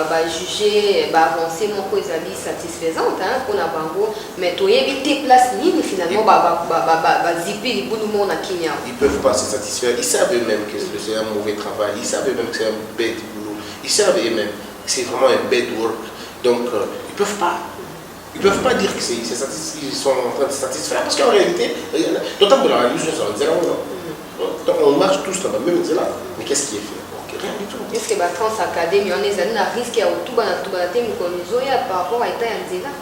va juger, va avancer mon cause satisfaisante pour la bango, mais tu éviter place ligne finalement va zipper les bouts du monde à Kenya. Ils ne peuvent pas se satisfaire. Ils savent eux-mêmes que c'est un mauvais travail. Ils savent eux-mêmes que c'est un bête boulot. Ils savent eux-mêmes que c'est vraiment un bad work. Donc ils ne peuvent pas. Ils ne peuvent pas dire qu'ils sont en train de se satisfaire. Parce qu'en réalité, d'autant que la révolution, c'est un zéro. Donc on marche tous là-bas, même là. Mais qu'est-ce qui est fait? Rien du tout. Est-ce que la Trans-Académie, on est à risque à tout par rapport à l'État?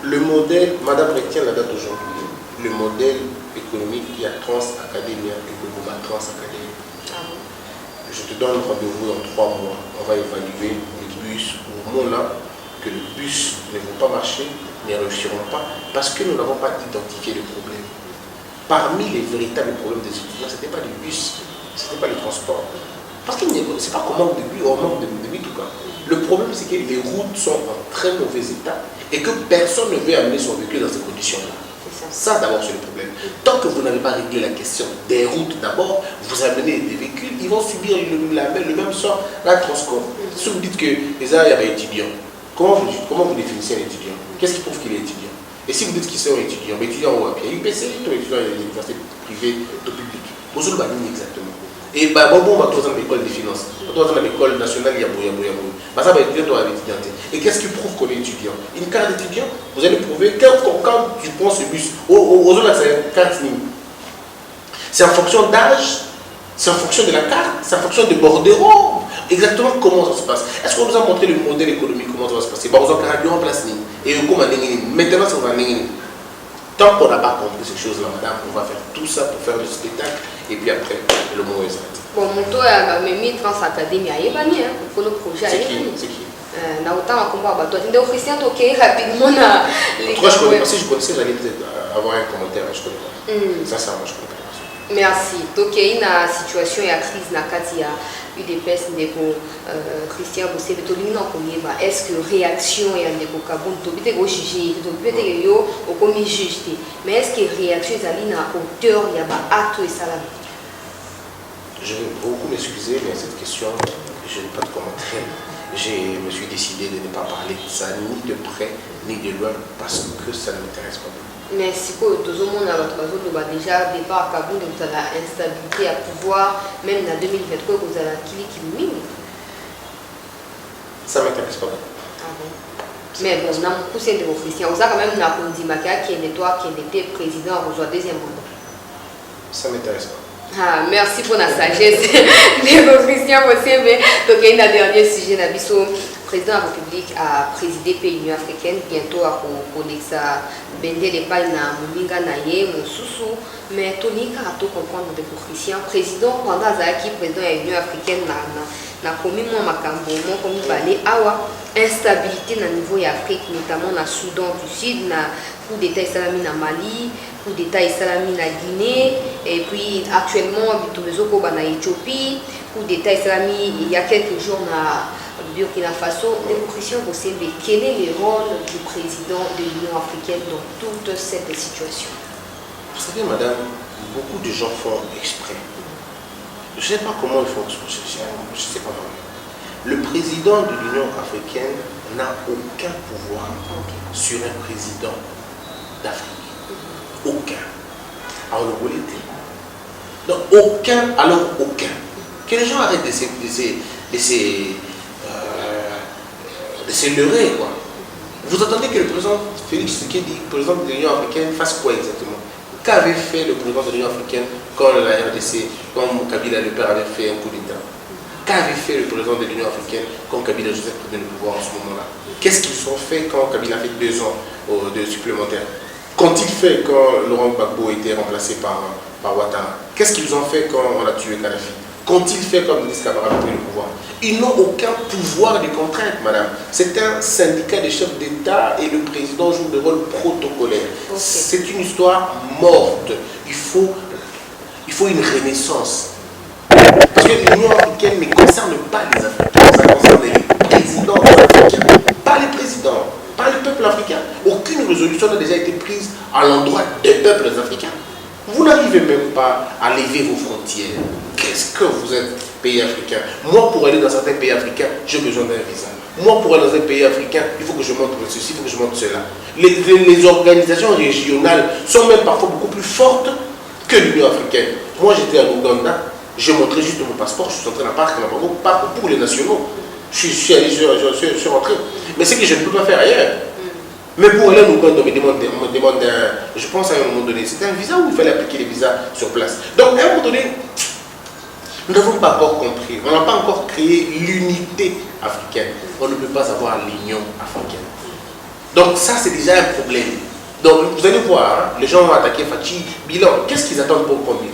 Le modèle, Madame retient la date d'aujourd'hui, le modèle économique qui a Trans-Académie et Gougouma Trans-Académie. Je te donne rendez-vous dans 3 mois. On va évaluer les bus au moment que les bus ne vont pas marcher, ne réussiront pas, parce que nous n'avons pas identifié le problème. Parmi les véritables problèmes des étudiants, ce n'était pas les bus, ce n'était pas les transports. Parce que ce n'est pas qu'on manque de bus, on manque de bus tout cas. Le problème, c'est que les routes sont en très mauvais état et que personne ne veut amener son véhicule dans ces conditions-là. Ça d'abord, c'est le problème. Tant que vous n'avez pas réglé la question des routes d'abord, vous amenez des véhicules, ils vont subir le même sort, la Transcom. Si vous dites que les étudiants, comment vous définissez un étudiant? Qu'est-ce qui prouve qu'il est étudiant? Et si vous dites qu'ils sont étudiants, mais étudiants où? Il y a UPC, tous les étudiants à l'université privée, au public. Vous avez exactement. Et bah bon, on va tous dans l'école des finances, on va dans l'école nationale, ça va étudier, on va étudiant. Et qu'est-ce qui prouve qu'on est étudiant? Une carte d'étudiant, vous allez prouver quand tu prends ce bus, aux autres, c'est une carte ligne. C'est en fonction d'âge, c'est en fonction de la carte, c'est en fonction de bordereau. Exactement comment ça se passe. Est-ce qu'on nous a montré le modèle économique, comment ça va se passer? Bah, on a carburant en place, et maintenant, ça va venir. Tant qu'on n'a pas compris ces choses-là, madame, on va faire tout ça pour faire le spectacle et puis après, le mot est sorti. Bon, mon tour a mis Trans-Académie à Yébani, pour le projet à Yébani. C'est qui? N'a autant à combat. Toi, tu es Christian, ok, rapidement. Toi, je connais pas. Si je connaissais, j'allais peut-être avoir un commentaire, mais je connais pas. Ça, moi, je connais pas. Merci. Donc, il y a une situation, il y a une crise, il y a UDPS, Christian Bossé, est-ce que réaction il y a des cabons, peut-être juger, peut-être au commis juge, mais est-ce que réaction est à hauteur, il y a un acte et salam? Je vais beaucoup m'excuser, mais cette question, je n'ai pas de commentaire. Je me suis décidé de ne pas parler de ça, ni de près, ni de loin, parce que ça ne m'intéresse pas. Mais si tout le monde a déjà départ à Kaboul, vous avez l'instabilité à pouvoir, même en 2023, vous avez qui mine. Ça ne m'intéresse pas. Ah bon? Mais bon, on a beaucoup de vos Christians. Vous avez quand même Nakondi Maka qui était président au deuxième mandat. Ça ne m'intéresse pas. Ah, merci pour la sagesse de vos Christians aussi. Mais donc, il y a un dernier sujet. Le président de la République a présidé le pays africaine. Bientôt, à Konexa, Bende les pailles na Muminga Naye, Monsusu. Mais Tony Karato comprendre de vos Christians. Président Rwanda Zaki, président de l'Union africaine, na commis mon makambo, mon commis balé, awa instabilité na niveau Afrique, notamment na Soudan du Sud, na coup d'état islamique na Mali, coup d'état islamique na Guinée, et puis actuellement Bitumezoko na Éthiopie, coup d'état islamique il y a quelques jours na Burkina Faso. Les Christians vous savez quel est le rôle du président de l'Union africaine dans toute cette situation? Vous savez, madame, beaucoup de gens font exprès. Je ne sais pas comment ils font, je ne sais pas vraiment. Le président de l'Union africaine n'a aucun pouvoir sur un président d'Afrique. Aucun. Alors, le politique. Donc, aucun, alors aucun. Que les gens arrêtent de se leurrer, quoi. Vous attendez que le président Félix Tshisekedi, président de l'Union africaine, fasse quoi exactement? Qu'avait fait le président de l'Union africaine quand la RDC, quand Kabila le père avait fait un coup d'État? Qu'avait fait le président de l'Union africaine quand Kabila Joseph prenait le pouvoir en ce moment-là? Qu'est-ce qu'ils ont fait quand Kabila a fait 2 ans de supplémentaire? Qu'ont-ils fait quand Laurent Gbagbo a été remplacé par Ouattara? Qu'est-ce qu'ils ont fait quand on a tué Kadhafi? Qu'ont-ils fait quand Denis Kamara a pris le pouvoir? Ils n'ont aucun pouvoir de contrainte, madame. C'est un syndicat de chefs d'État et le président joue des rôles protocolaires. Okay. C'est une histoire morte. Il faut une renaissance. Parce que l'Union africaine ne concerne pas les Africains, ça concerne les présidents africains. Pas les présidents, pas les peuples africains. Aucune résolution n'a déjà été prise à l'endroit des peuples africains. Vous n'arrivez même pas à lever vos frontières. Qu'est-ce que vous êtes, pays africain? Moi, pour aller dans certains pays africains, j'ai besoin d'un visa. Moi, pour aller dans un pays africain, il faut que je montre ceci, il faut que je montre cela. Les organisations régionales sont même parfois beaucoup plus fortes que l'Union africaine. Moi, j'étais en Ouganda, j'ai montré juste mon passeport, je suis entré dans le parc pour les nationaux. Je suis rentré. Mais c'est que je ne peux pas faire ailleurs. Mais pour aller en Ouganda, on me demande je pense à un moment donné, c'était un visa où il fallait appliquer les visas sur place. Donc, à un moment donné, Nous n'avons pas encore compris, on n'a pas encore créé l'unité africaine. On ne peut pas avoir l'union africaine. Donc ça, c'est déjà un problème. Donc vous allez voir, hein, les gens vont attaquer Fachi, bilan. Qu'est-ce qu'ils attendent pour prendre bilan?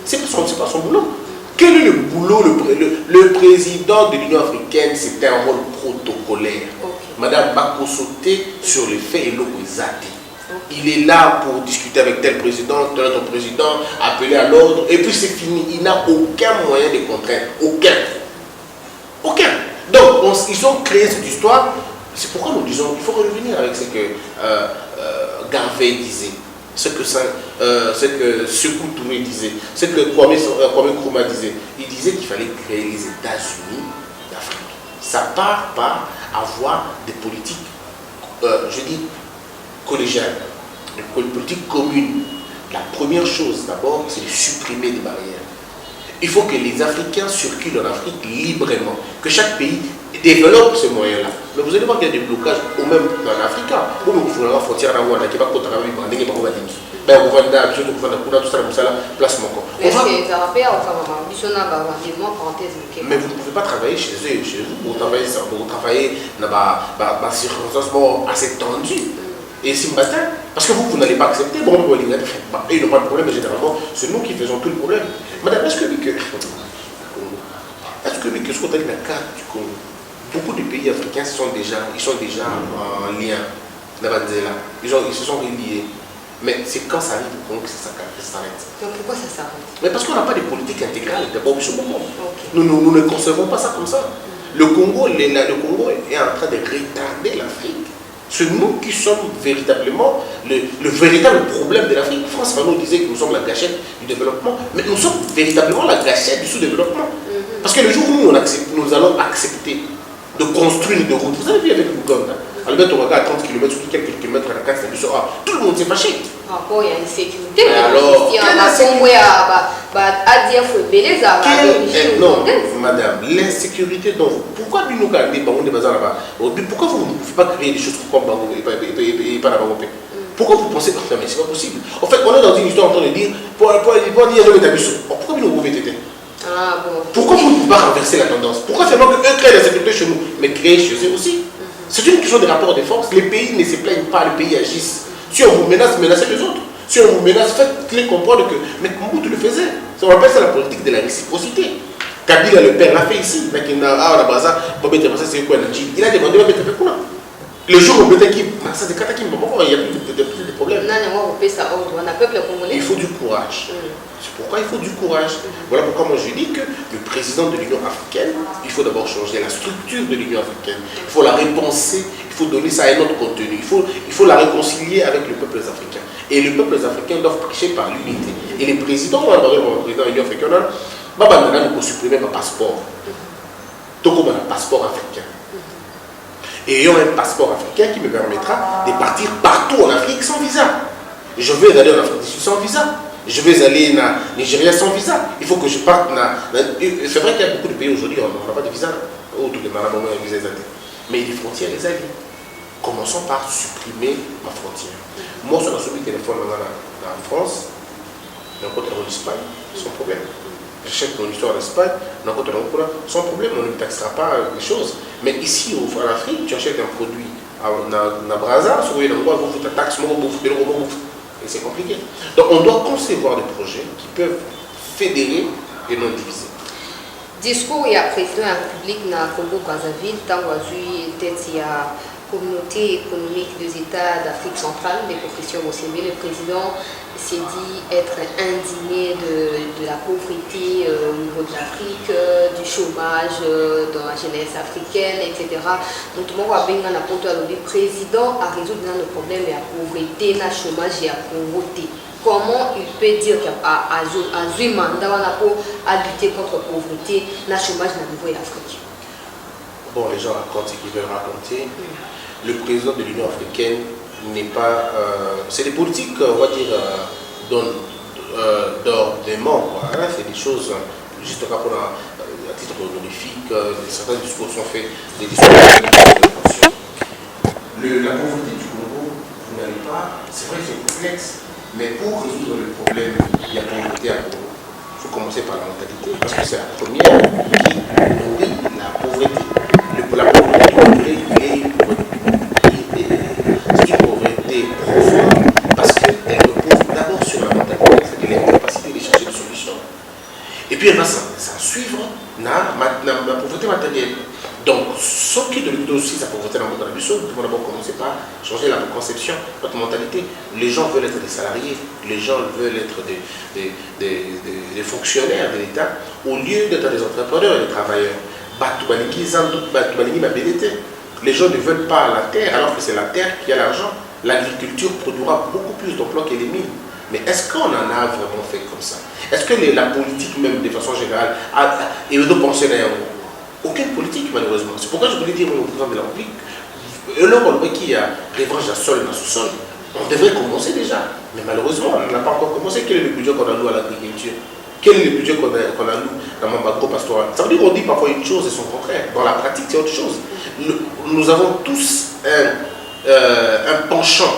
C'est pas son boulot. Quel est le boulot? Le président de l'Union africaine, c'était un rôle protocolaire. Madame Bakosote sur les faits et l'opposati. Il est là pour discuter avec tel président, tel autre président, appeler à l'ordre, et puis c'est fini. Il n'a aucun moyen de contraindre. Aucun. Aucun. Donc, ils ont créé cette histoire. C'est pourquoi nous disons qu'il faut revenir avec ce que Garvey disait, ce que Sékou Touré disait, ce que Kwame Nkrumah disait. Il disait qu'il fallait créer les États-Unis d'Afrique. Ça part par avoir des politiques, je dis, collégiales, des politiques communes. La première chose, d'abord, c'est de supprimer des barrières. Il faut que les Africains circulent en Afrique librement, que chaque pays développe ce moyen-là. Mais vous allez voir qu'il y a des blocages, au même dans l'Afrique. Vous me faites la frontière à Rwanda, qui va contre la Rwanda, qui va contre la Rwanda, qui va contre la place mon corps. Mais vous ne pouvez pas travailler chez eux, chez vous, vous travaillez dans des circonstances assez tendues. Et si matin, parce que vous n'allez pas accepter, bon, ils n'ont pas de problème, mais généralement, c'est nous qui faisons tout le problème. Madame, est-ce que ce qu'on a dit dans la carte du Congo, beaucoup de pays africains sont déjà en lien, ils se sont reliés. Mais c'est quand ça arrive au Congo que ça s'arrête. Donc pourquoi ça s'arrête? Mais parce qu'on n'a pas de politique intégrale d'abord au moment. Nous ne concevons pas ça comme ça. Le Congo est en train de retarder l'Afrique. C'est nous qui sommes véritablement le véritable problème de l'Afrique. France Fanon disait que nous sommes la gâchette du développement, mais nous sommes véritablement la gâchette du sous-développement. Parce que le jour où nous allons accepter de construire des routes, vous avez vu avec l'Ouganda, Albert Ouraga à 30 km, sur quelques kilomètres à la carte, tout le monde s'est fâché. Encore, il y a une sécurité. Alors, non, madame, l'insécurité, pourquoi nous gardons des ballons de bazar là-bas? Pourquoi vous ne pouvez pas créer des choses comme Bango et pas la Bango? Pourquoi vous pensez que mais c'est pas possible? En fait, on est dans une histoire en train de dire pourquoi nous pouvez t'aider? Pourquoi vous ne pouvez pas renverser la tendance? Pourquoi seulement qu'eux créent la sécurité chez nous, mais créer chez eux aussi? C'est une question de rapport de force. Les pays ne se plaignent pas, les pays agissent. Si on vous menace, menacez les autres. Si on vous menace, faites-les comprendre que. Mais comment tu le faisais? On appelle ça la politique de la réciprocité. Kabila, le père, l'a fait ici. Il a demandé à mettre quoi. Le jour où on met qui, ça c'est Katakim, il n'y a plus de problème. Il faut du courage. C'est pourquoi il faut du courage. Voilà pourquoi moi je dis que le président de l'Union africaine, il faut d'abord changer la structure de l'Union africaine. Il faut la repenser, il faut donner ça à un autre contenu. Il faut la réconcilier avec les peuples africains. Et les peuples africains doivent prêcher par l'unité. Et les présidents, le président de l'Union africaine, il faut supprimer mon passeport. Donc on a un passeport africain. Et ayant un passeport africain qui me permettra de partir partout en Afrique sans visa. Je vais aller en Afrique du Sud sans visa. Je vais aller en Nigeria sans visa. Il faut que je parte. C'est vrai qu'il y a beaucoup de pays aujourd'hui, on n'a pas de visa. Mais les frontières, les alliés. Commençons par supprimer ma frontière. Moi, sur la souris téléphone en France, dans le côté de l'Espagne, sans problème. J'achète mon histoire d'Espagne, sans problème, on ne taxera pas les choses. Mais ici, en Afrique, tu achètes un produit à Brazza, sur le endroit où tu taxes, et c'est compliqué. Donc on doit concevoir des projets qui peuvent fédérer et non diviser. Discours il y a président de la République dans Congo-Brazzaville, tant qu'il y a communauté économique des États d'Afrique centrale, des professions au CV, le président s'est dit être indigné de la pauvreté au niveau de l'Afrique, du chômage dans la jeunesse africaine, etc. Donc, tout le monde a bien le président a résolu le problème de la pauvreté, du chômage et de la pauvreté. Comment il peut dire qu'à un mandat pour lutter contre la pauvreté, le chômage au niveau de l'Afrique? Bon, les gens racontent ce qu'ils veulent raconter. Le président de l'Union africaine n'est pas. C'est des politiques, on va dire, d'ordonnement. C'est des choses, juste à titre honorifique, certains discours sont faits, des discours la pauvreté du Congo, vous n'allez pas. C'est vrai que c'est complexe, mais pour résoudre le problème, il y a pauvreté à Congo. commencer par la mentalité, parce que c'est la première qui nourrit la pauvreté. La pauvreté est une pauvreté profonde, parce qu'elle repose d'abord sur la mentalité, c'est-à-dire l'incapacité de chercher des solutions. Et puis elle va s'en suivre la pauvreté matérielle. Donc, ce qui de aussi sa pauvreté dans le monde, nous devons d'abord commencer par changer la conception, notre mentalité. Les gens veulent être des salariés, les gens veulent être des fonctionnaires de l'État, au lieu d'être des entrepreneurs et des travailleurs. Les gens ne veulent pas la terre, alors que c'est la terre qui a l'argent. L'agriculture produira beaucoup plus d'emplois que les mines. Mais est-ce qu'on en a vraiment fait comme ça? Est-ce que la politique, même de façon générale, et de pensionnaires, aucune politique malheureusement. C'est pourquoi je voulais dire au président de la République, qui a revanche à sol dans sous-sol, on devrait commencer déjà. Mais malheureusement, on n'a pas encore commencé. Quel est le budget qu'on alloue à l'agriculture? Quel est le budget qu'on alloue dans mon agro-pastoral? Ça veut dire qu'on dit parfois une chose et son contraire. Dans la pratique, c'est autre chose. Nous avons tous un penchant.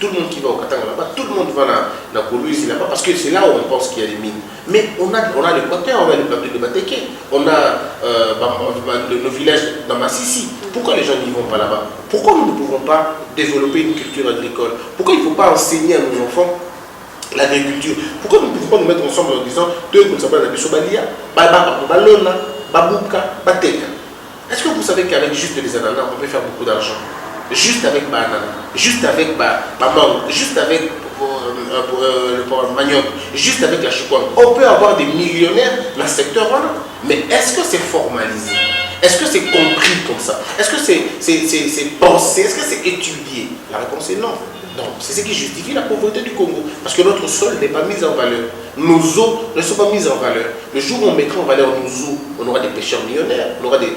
Tout le monde qui va au Katanga là-bas, tout le monde va dans Kolwezi là-bas, parce que c'est là où on pense qu'il y a des mines. Mais on a l'Équateur, on a le plateau de Bateke, on a nos villages dans Massissi. Pourquoi les gens n'y vont pas là-bas? Pourquoi nous ne pouvons pas développer une culture agricole? Pourquoi il ne faut pas enseigner à nos enfants l'agriculture? Pourquoi nous ne pouvons pas nous mettre ensemble en disant est-ce que vous savez qu'avec juste des ananas, on peut faire beaucoup d'argent? Juste avec banane, juste avec mangue, juste avec le manioc, juste avec la chouane. On peut avoir des millionnaires dans le secteur voilà. Mais est-ce que c'est formalisé? Est-ce que c'est compris comme ça? Est-ce que c'est pensé? Est-ce que c'est étudié? La réponse est non. Donc, c'est ce qui justifie la pauvreté du Congo. Parce que notre sol n'est pas mis en valeur. Nos eaux ne sont pas mises en valeur. Le jour où on mettra en valeur nos eaux, on aura des pêcheurs millionnaires. On aura de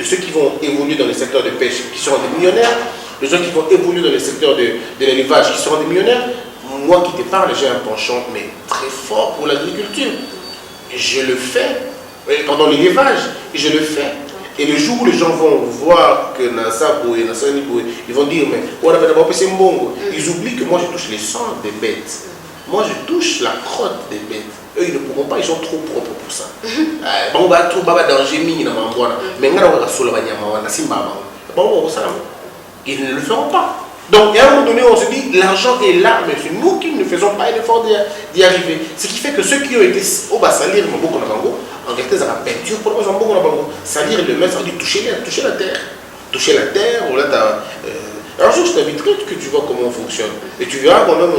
ceux qui vont évoluer dans le secteur de pêche qui seront des millionnaires. Les gens qui vont évoluer dans le secteur de l'élevage qui seront des millionnaires. Moi qui te parle, j'ai un penchant mais très fort pour l'agriculture. Je le fais pendant l'élevage. Je le fais. Et le jour où les gens vont voir que ils vont dire, mais ils oublient que moi je touche les sangs des bêtes. Moi je touche la crotte des bêtes. Eux ils ne pourront pas, ils sont trop propres pour ça. Ils ne le feront pas. Donc à un moment donné on se dit, l'argent est là, mais c'est nous qui ne faisons pas l'effort d'y arriver. Ce qui fait que ceux qui ont été au bas salir en réalité, ça va peinture pour le jambon. Salir le main, ça veut dire toucher la terre. Toucher la terre, un jour je t'inviterai que tu vois comment on fonctionne. Et tu verras quand même,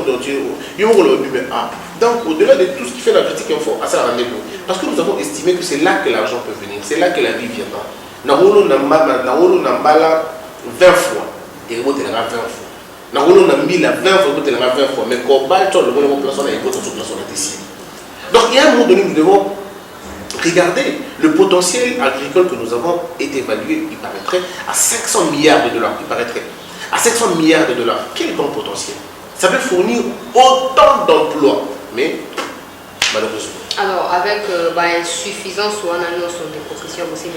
donc au-delà de tout ce qui fait la critique, il faut à ça rendez-vous. Parce que nous avons estimé que c'est là que l'argent peut venir, c'est là que la vie viendra. Naolo Nambala 20 fois, et le mot est 20 fois. Naolo Nambila 20 fois, le mot est 20 fois. Mais quand le bon personne a écouté sur place, on est ici. Donc il y a un moment donné, nous devons regardez, le potentiel agricole que nous avons est évalué, il paraîtrait, à 500 milliards de dollars. Il paraîtrait à 500 milliards de dollars. Quel grand potentiel? Ça peut fournir autant d'emplois, mais malheureusement. Alors, avec insuffisance ou annonce de profession, aussi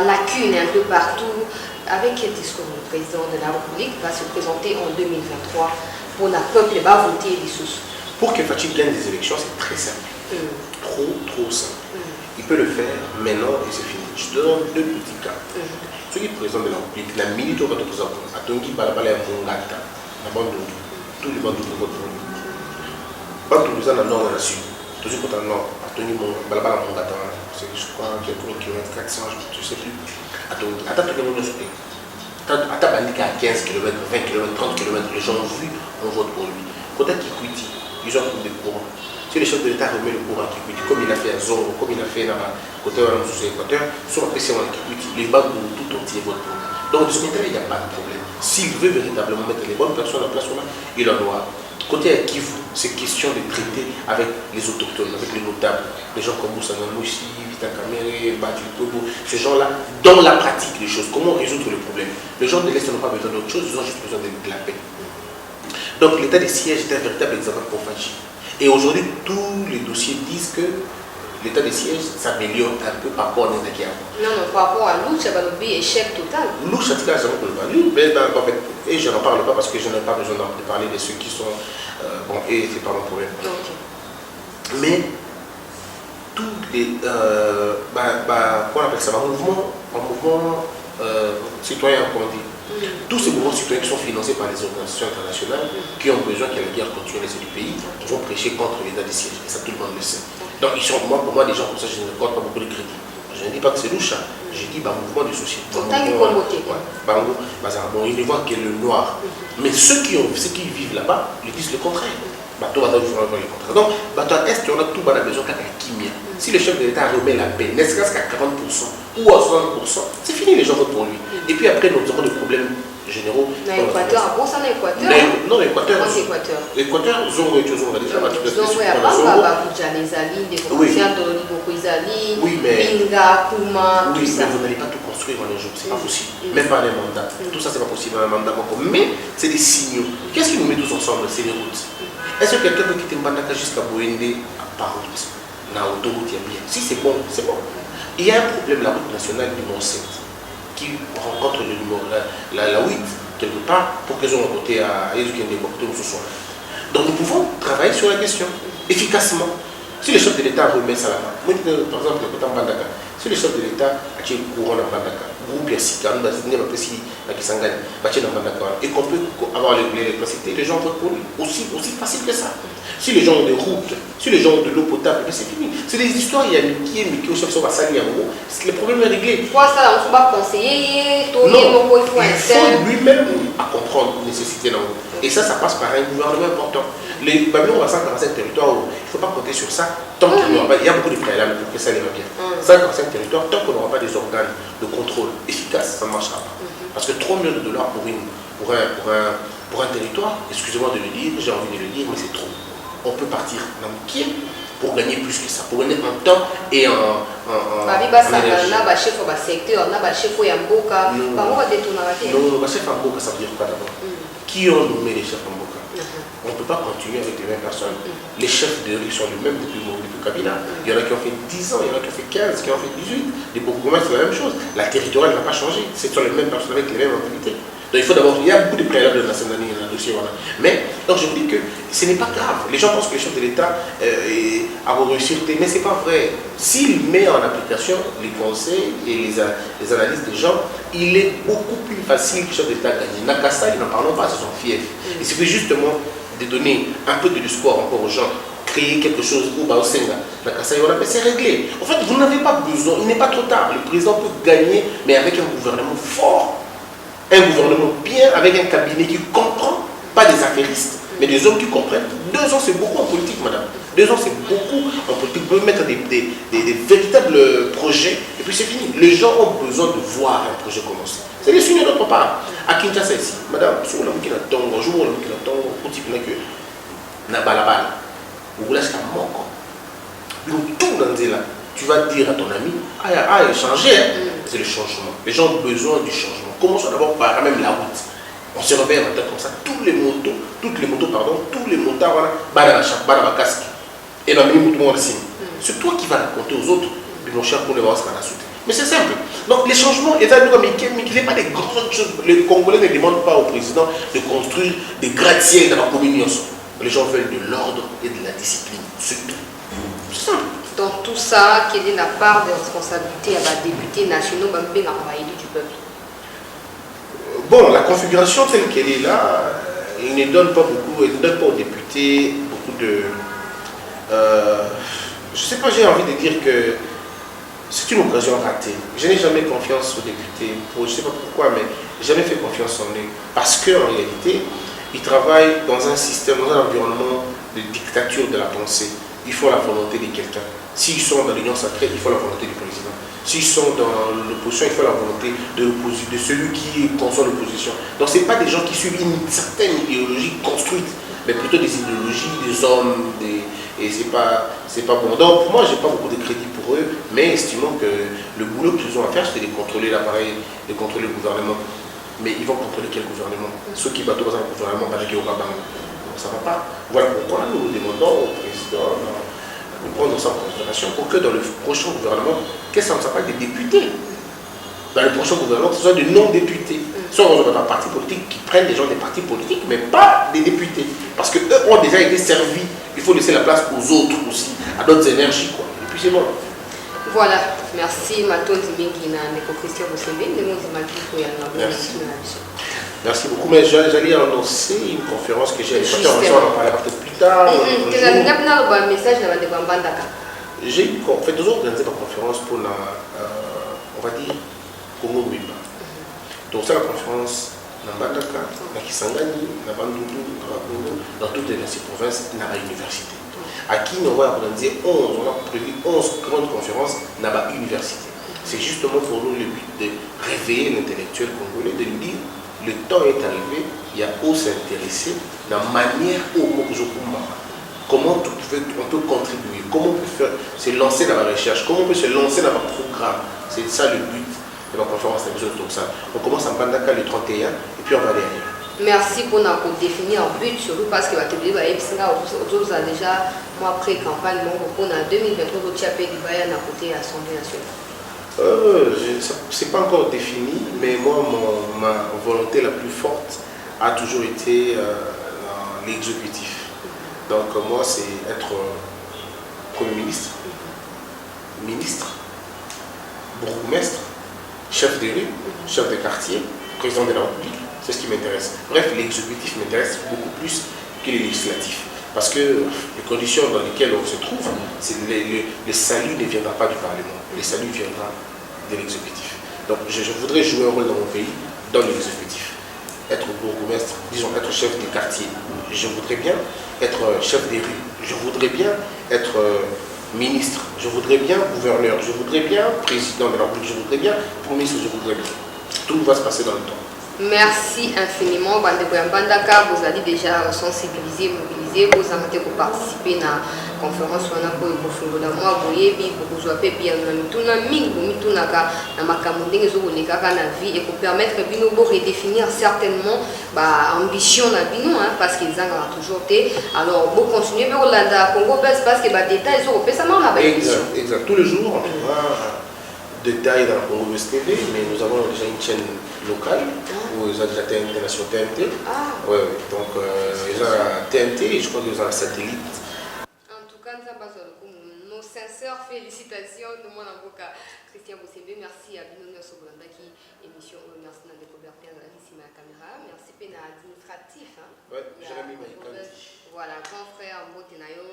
lacune un peu partout. Avec quel discours le président de la République va se présenter en 2023 pour le peuple va voter les sous? Pour que Fachi gagne des élections, c'est très simple. Trop simple. Il peut le faire maintenant et c'est fini. Je te donne deux petits cas. Celui qui est président de la République, la militaire va te présenter. À Tongi, Balabala, Mongata, la bande de tous les bandes de vote. Pas tous les ans, dans le nord, dans la sud. Toujours quand on nord, à Tongi, Balabala, Mongata, c'est je crois quelques kilomètres, 400, je ne sais plus. À Tongi, à Tongi, on a Tabanika à 15 km, 20 km, 30 km, les gens ont vu, on vote pour lui. Quand il Kikwiti, ils ont des courants. Si le chef de l'État remet le courant à Kikwiti, comme il a fait à Zongo, comme il a fait dans côté de l'Équateur, sur la PC à Kikwiti, les banques tout entier votent pour lui. Donc de ce côté-là, il n'y a pas de problème. S'il veut véritablement mettre les bonnes personnes en place, il en aura. Côté à Kivu, c'est question de traiter avec les autochtones, avec les notables, les gens comme Moussa Namouchi, Vita Kamere, Bati Kobo, ces gens-là, dans la pratique des choses, comment résoudre le problème. Les gens de l'Est n'ont pas besoin d'autre chose, ils ont juste besoin de la paix. Donc l'état des sièges est un véritable exemple pour Fachi. Et aujourd'hui, tous les dossiers disent que l'état des sièges s'améliore un peu par rapport à l'état qui a. Non, par rapport à l'eau, ça va nous échec total. L'eau, ça tient à ça. L'eau, Et je n'en parle pas parce que je n'ai pas besoin de parler de ceux qui sont... bon, et c'est pas mon problème. Okay. Mais tous les... quoi on appelle ça, un mouvement citoyen, comme on dit. Tous ces mouvements citoyens qui sont financés par les organisations internationales, qui ont besoin que la guerre continue dans du pays, qui vont prêcher contre l'état des sièges. Et ça, tout le monde le sait. Donc, pour moi, des gens comme ça, je ne accorde pas beaucoup de crédit. Je ne dis pas que c'est louche, je dis mouvement de société. Bon, ils ne voient que le noir. Mais ceux qui vivent là-bas, ils disent le contraire. Donc, à Est, on a tout besoin de Kimia. Si le chef de l'État remet la paix, n'est-ce qu'à 40% ou à 60%, c'est fini, les gens votent pour lui. Et puis après, nous aurons des problèmes généraux. L'Équateur, bon, ça l'Équateur. Non, l'Équateur. L'Équateur, ils ont déjà oui, mais vous n'allez pas tout construire en un jour, c'est pas possible. Même pas les mandats. Tout ça, c'est pas possible dans un mandat. Mais c'est des signaux. Qu'est-ce qui nous met tous ensemble? C'est les routes. Est-ce que quelqu'un peut quitter Mbandaka jusqu'à Boende par route? Dans l'autoroute, il y a bien. Si c'est bon, c'est bon. Il y a un problème, la route nationale du Mont-Saint, qui rencontre le numéro, la 8, quelque part, pour qu'ils ont côté à Yézukende, côté où ce soit. Donc nous pouvons travailler sur la question, efficacement. Si le chef de l'État remet ça là-bas, moi, par exemple, le côté Mbandaka, si le chef de l'État a tiré le courant dans Mbandaka, groupe Yassika, nous avons aussi Kisangani, et qu'on peut avoir l'électricité, les gens votent pour lui. Aussi facile que ça. Si les gens ont des routes, si les gens ont de l'eau potable, c'est fini. C'est des histoires, il y a Mickey, au chef va salir en gros. Le problème est réglé. Pourquoi ça, on ne va pas conseiller, il faut lui-même à comprendre la nécessité dans le. Et ça passe par un gouvernement important. Les Babylon, on va 145 territoires, il ne faut pas compter sur ça tant qu'il n'y aura pas. Il y a beaucoup de préalables pour que ça ira bien. 145 territoires, tant qu'on n'aura pas des organes de contrôle efficaces, ça ne marchera pas. Parce que 3 millions de dollars pour un territoire, excusez-moi de le dire, j'ai envie de le dire, mais c'est trop. On peut partir dans le Kiev pour gagner plus que ça, pour gagner en temps et en énergie. Non, chef en Boka, ça veut dire quoi d'abord? Qui ont nommé les chefs en Boka? On ne peut pas continuer avec les mêmes personnes. Les chefs de rue sont les mêmes depuis Kabila. Il y en a qui ont fait 10 ans, il y en a qui ont fait 15, qui ont fait 18. Les Bokoumans, c'est la même chose. La territoriale ne va pas changer. Ce sont les mêmes personnes avec les mêmes activités. Donc il faut d'abord, il y a beaucoup de préalables de la nationalité dans le dossier. Voilà. Mais, donc je vous dis que ce n'est pas grave. Les gens pensent que le chef de l'État a réussi, mais ce n'est pas vrai. S'il met en application les conseils et les analyses des gens, il est beaucoup plus facile que le chef de l'État gagne. Nakasa, ils n'en parlent pas, c'est son fief. Il suffit justement de donner un peu de discours encore aux gens, créer quelque chose au Baosenga, Nakasa, c'est réglé. En fait, vous n'avez pas besoin, il n'est pas trop tard. Le président peut gagner, mais avec un gouvernement fort. Un gouvernement bien, avec un cabinet qui comprend, pas des affairistes, mais des hommes qui comprennent. 2 ans, c'est beaucoup en politique, madame. 2 ans, c'est beaucoup en politique. Vous pouvez mettre des véritables projets, et puis c'est fini. Les gens ont besoin de voir un projet commencer. C'est des signes d'autre part. À Kinshasa, ici, madame, si vous avez un tongo, un jour, vous avez un tongo, vous avez un balabala, vous voulez acheter un manque. Donc, tout dans là, tu vas dire à ton ami, ah, il a changé, c'est le changement. Les gens ont besoin du changement. Commençons d'abord par même la route. On se réveille un matin comme ça, tous les motards, voilà, casque. Et dans le monde, c'est toi qui vas raconter aux autres, puis mon cher, pour les voir ce qu'on a sauté. Mais c'est simple. Donc les changements, mais qui ne fait pas des grandes choses. Les Congolais ne demandent pas au président de construire des gratte-ciels dans la commune. Les gens veulent de l'ordre et de la discipline. C'est tout. C'est simple. Dans tout ça, quelle est la part de responsabilité à des députés nationaux du peuple? Bon, la configuration telle qu'elle est là, il ne donne pas beaucoup, il ne donne pas aux députés beaucoup de... je ne sais pas, j'ai envie de dire que c'est une occasion ratée. Je n'ai jamais confiance aux députés, je ne sais pas pourquoi, mais j'ai jamais fait confiance en eux. Parce qu'en réalité, ils travaillent dans un système, dans un environnement de dictature de la pensée. Il faut la volonté de quelqu'un. S'ils sont dans l'union sacrée, il faut la volonté du président. S'ils sont dans l'opposition, il faut la volonté de celui qui conçoit l'opposition. Donc ce n'est pas des gens qui suivent une certaine idéologie construite, mais plutôt des idéologies, des hommes, et c'est pas bon. Donc pour moi, je n'ai pas beaucoup de crédit pour eux, mais estimons que le boulot qu'ils ont à faire, c'est de contrôler l'appareil, de contrôler le gouvernement. Mais ils vont contrôler quel gouvernement? Ceux qui battent dans un gouvernement, ça ne va pas. Voilà pourquoi nous demandons au président de prendre ça en considération pour que dans le prochain gouvernement, qu'est-ce que ça s'appelle des députés? Dans le prochain gouvernement, ce soit des non-députés. soit dans un parti politique qui prennent des gens des partis politiques, mais pas des députés. Parce qu'eux ont déjà été servis. Il faut laisser la place aux autres aussi, à d'autres énergies, quoi. Et puis c'est bon. Voilà, merci Matonzi Mingi na Ndeko Christian Bosembe. Merci. Merci beaucoup, mais j'allais annoncer une conférence que j'ai à l'Équateur, on en parlera peut-être plus tard. J'ai eu, en fait, 2 ans organisé ma conférence pour la, on va dire, Congo Mbimba. Donc ça, la conférence, na Mbandaka, na Kisangani, na Bandundu, dans toutes les provinces, na l'université. À qui on va organiser 11, on a prévu 11 grandes conférences dans l'université. C'est justement pour nous le but de réveiller l'intellectuel congolais, de lui dire le temps est arrivé, il y a où s'intéresser dans la manière où comment on peut contribuer, comment on peut se lancer dans la recherche, comment on peut se lancer dans un programme. C'est ça le but de la conférence de ça. On commence en Bandaka le 31 et puis on va aller ailleurs. Merci pour nous définir un but, surtout parce que vous avez déjà, moi, pré-campagne, pour 2023, vous avez à côté Assemblée nationale. C'est pas encore défini, mais moi, ma volonté la plus forte a toujours été dans l'exécutif. Donc moi, c'est être Premier ministre, ministre, bourgmestre, chef de rue, chef de quartier, président de la République. C'est ce qui m'intéresse. Bref, l'exécutif m'intéresse beaucoup plus que le législatif. Parce que les conditions dans lesquelles on se trouve, le salut ne viendra pas du Parlement. Le salut viendra de l'exécutif. Donc je voudrais jouer un rôle dans mon pays, dans l'exécutif. Être bourgmestre, disons, être chef de quartier. Je voudrais bien être chef des rues. Je voudrais bien être ministre. Je voudrais bien gouverneur. Je voudrais bien président de la République. Je voudrais bien premier ministre. Je voudrais bien. Tout va se passer dans le temps. Merci infiniment, Bandeko Bandaka. Vous avez déjà sensibilisé, mobilisé, vous avez participer à la conférence sur la conférence. Moi, vous avez beaucoup de bien tout na ming, tout na ka na makamundeng zo le kaka na vie et pour permettre bino bo redéfinir certainement ambition na bino parce qu'ils ont toujours été. Alors, vous continuez mais Hollanda Congo parce que détails sont ça m'a exact. Tous les jours, on trouvera détails dans la Congo TV, mais nous avons déjà une chaîne locale où ils ont déjà TNT sur TNT. Ouais. Donc ils ont la TNT et je crois qu'ils ont la satellite. En tout cas, nos sincères félicitations de mon avocat Christian Bosembe. Merci à Binono Sobolanda qui émission merci à découverte de la caméra. Merci à l'administratif. Jérémy Maïkandi. Voilà, grand frère Mbotenayo,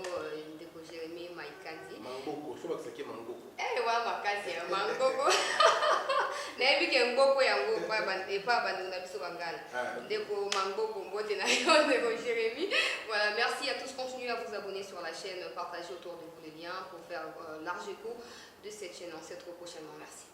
Ndeko Jérémy Maïkandi. Mangoko, il faut que c'est Mangoko. Makazi, Mangoko. Nayebi ke ngoko yango pas bande na biso bangala. Ndeko Mangoko Mbotenayo, Ndeko Jérémy. Voilà, merci à tous. Continuez à vous abonner sur la chaîne, partagez autour de vous les liens pour faire large écho de cette chaîne. On se retrouve prochainement. Merci.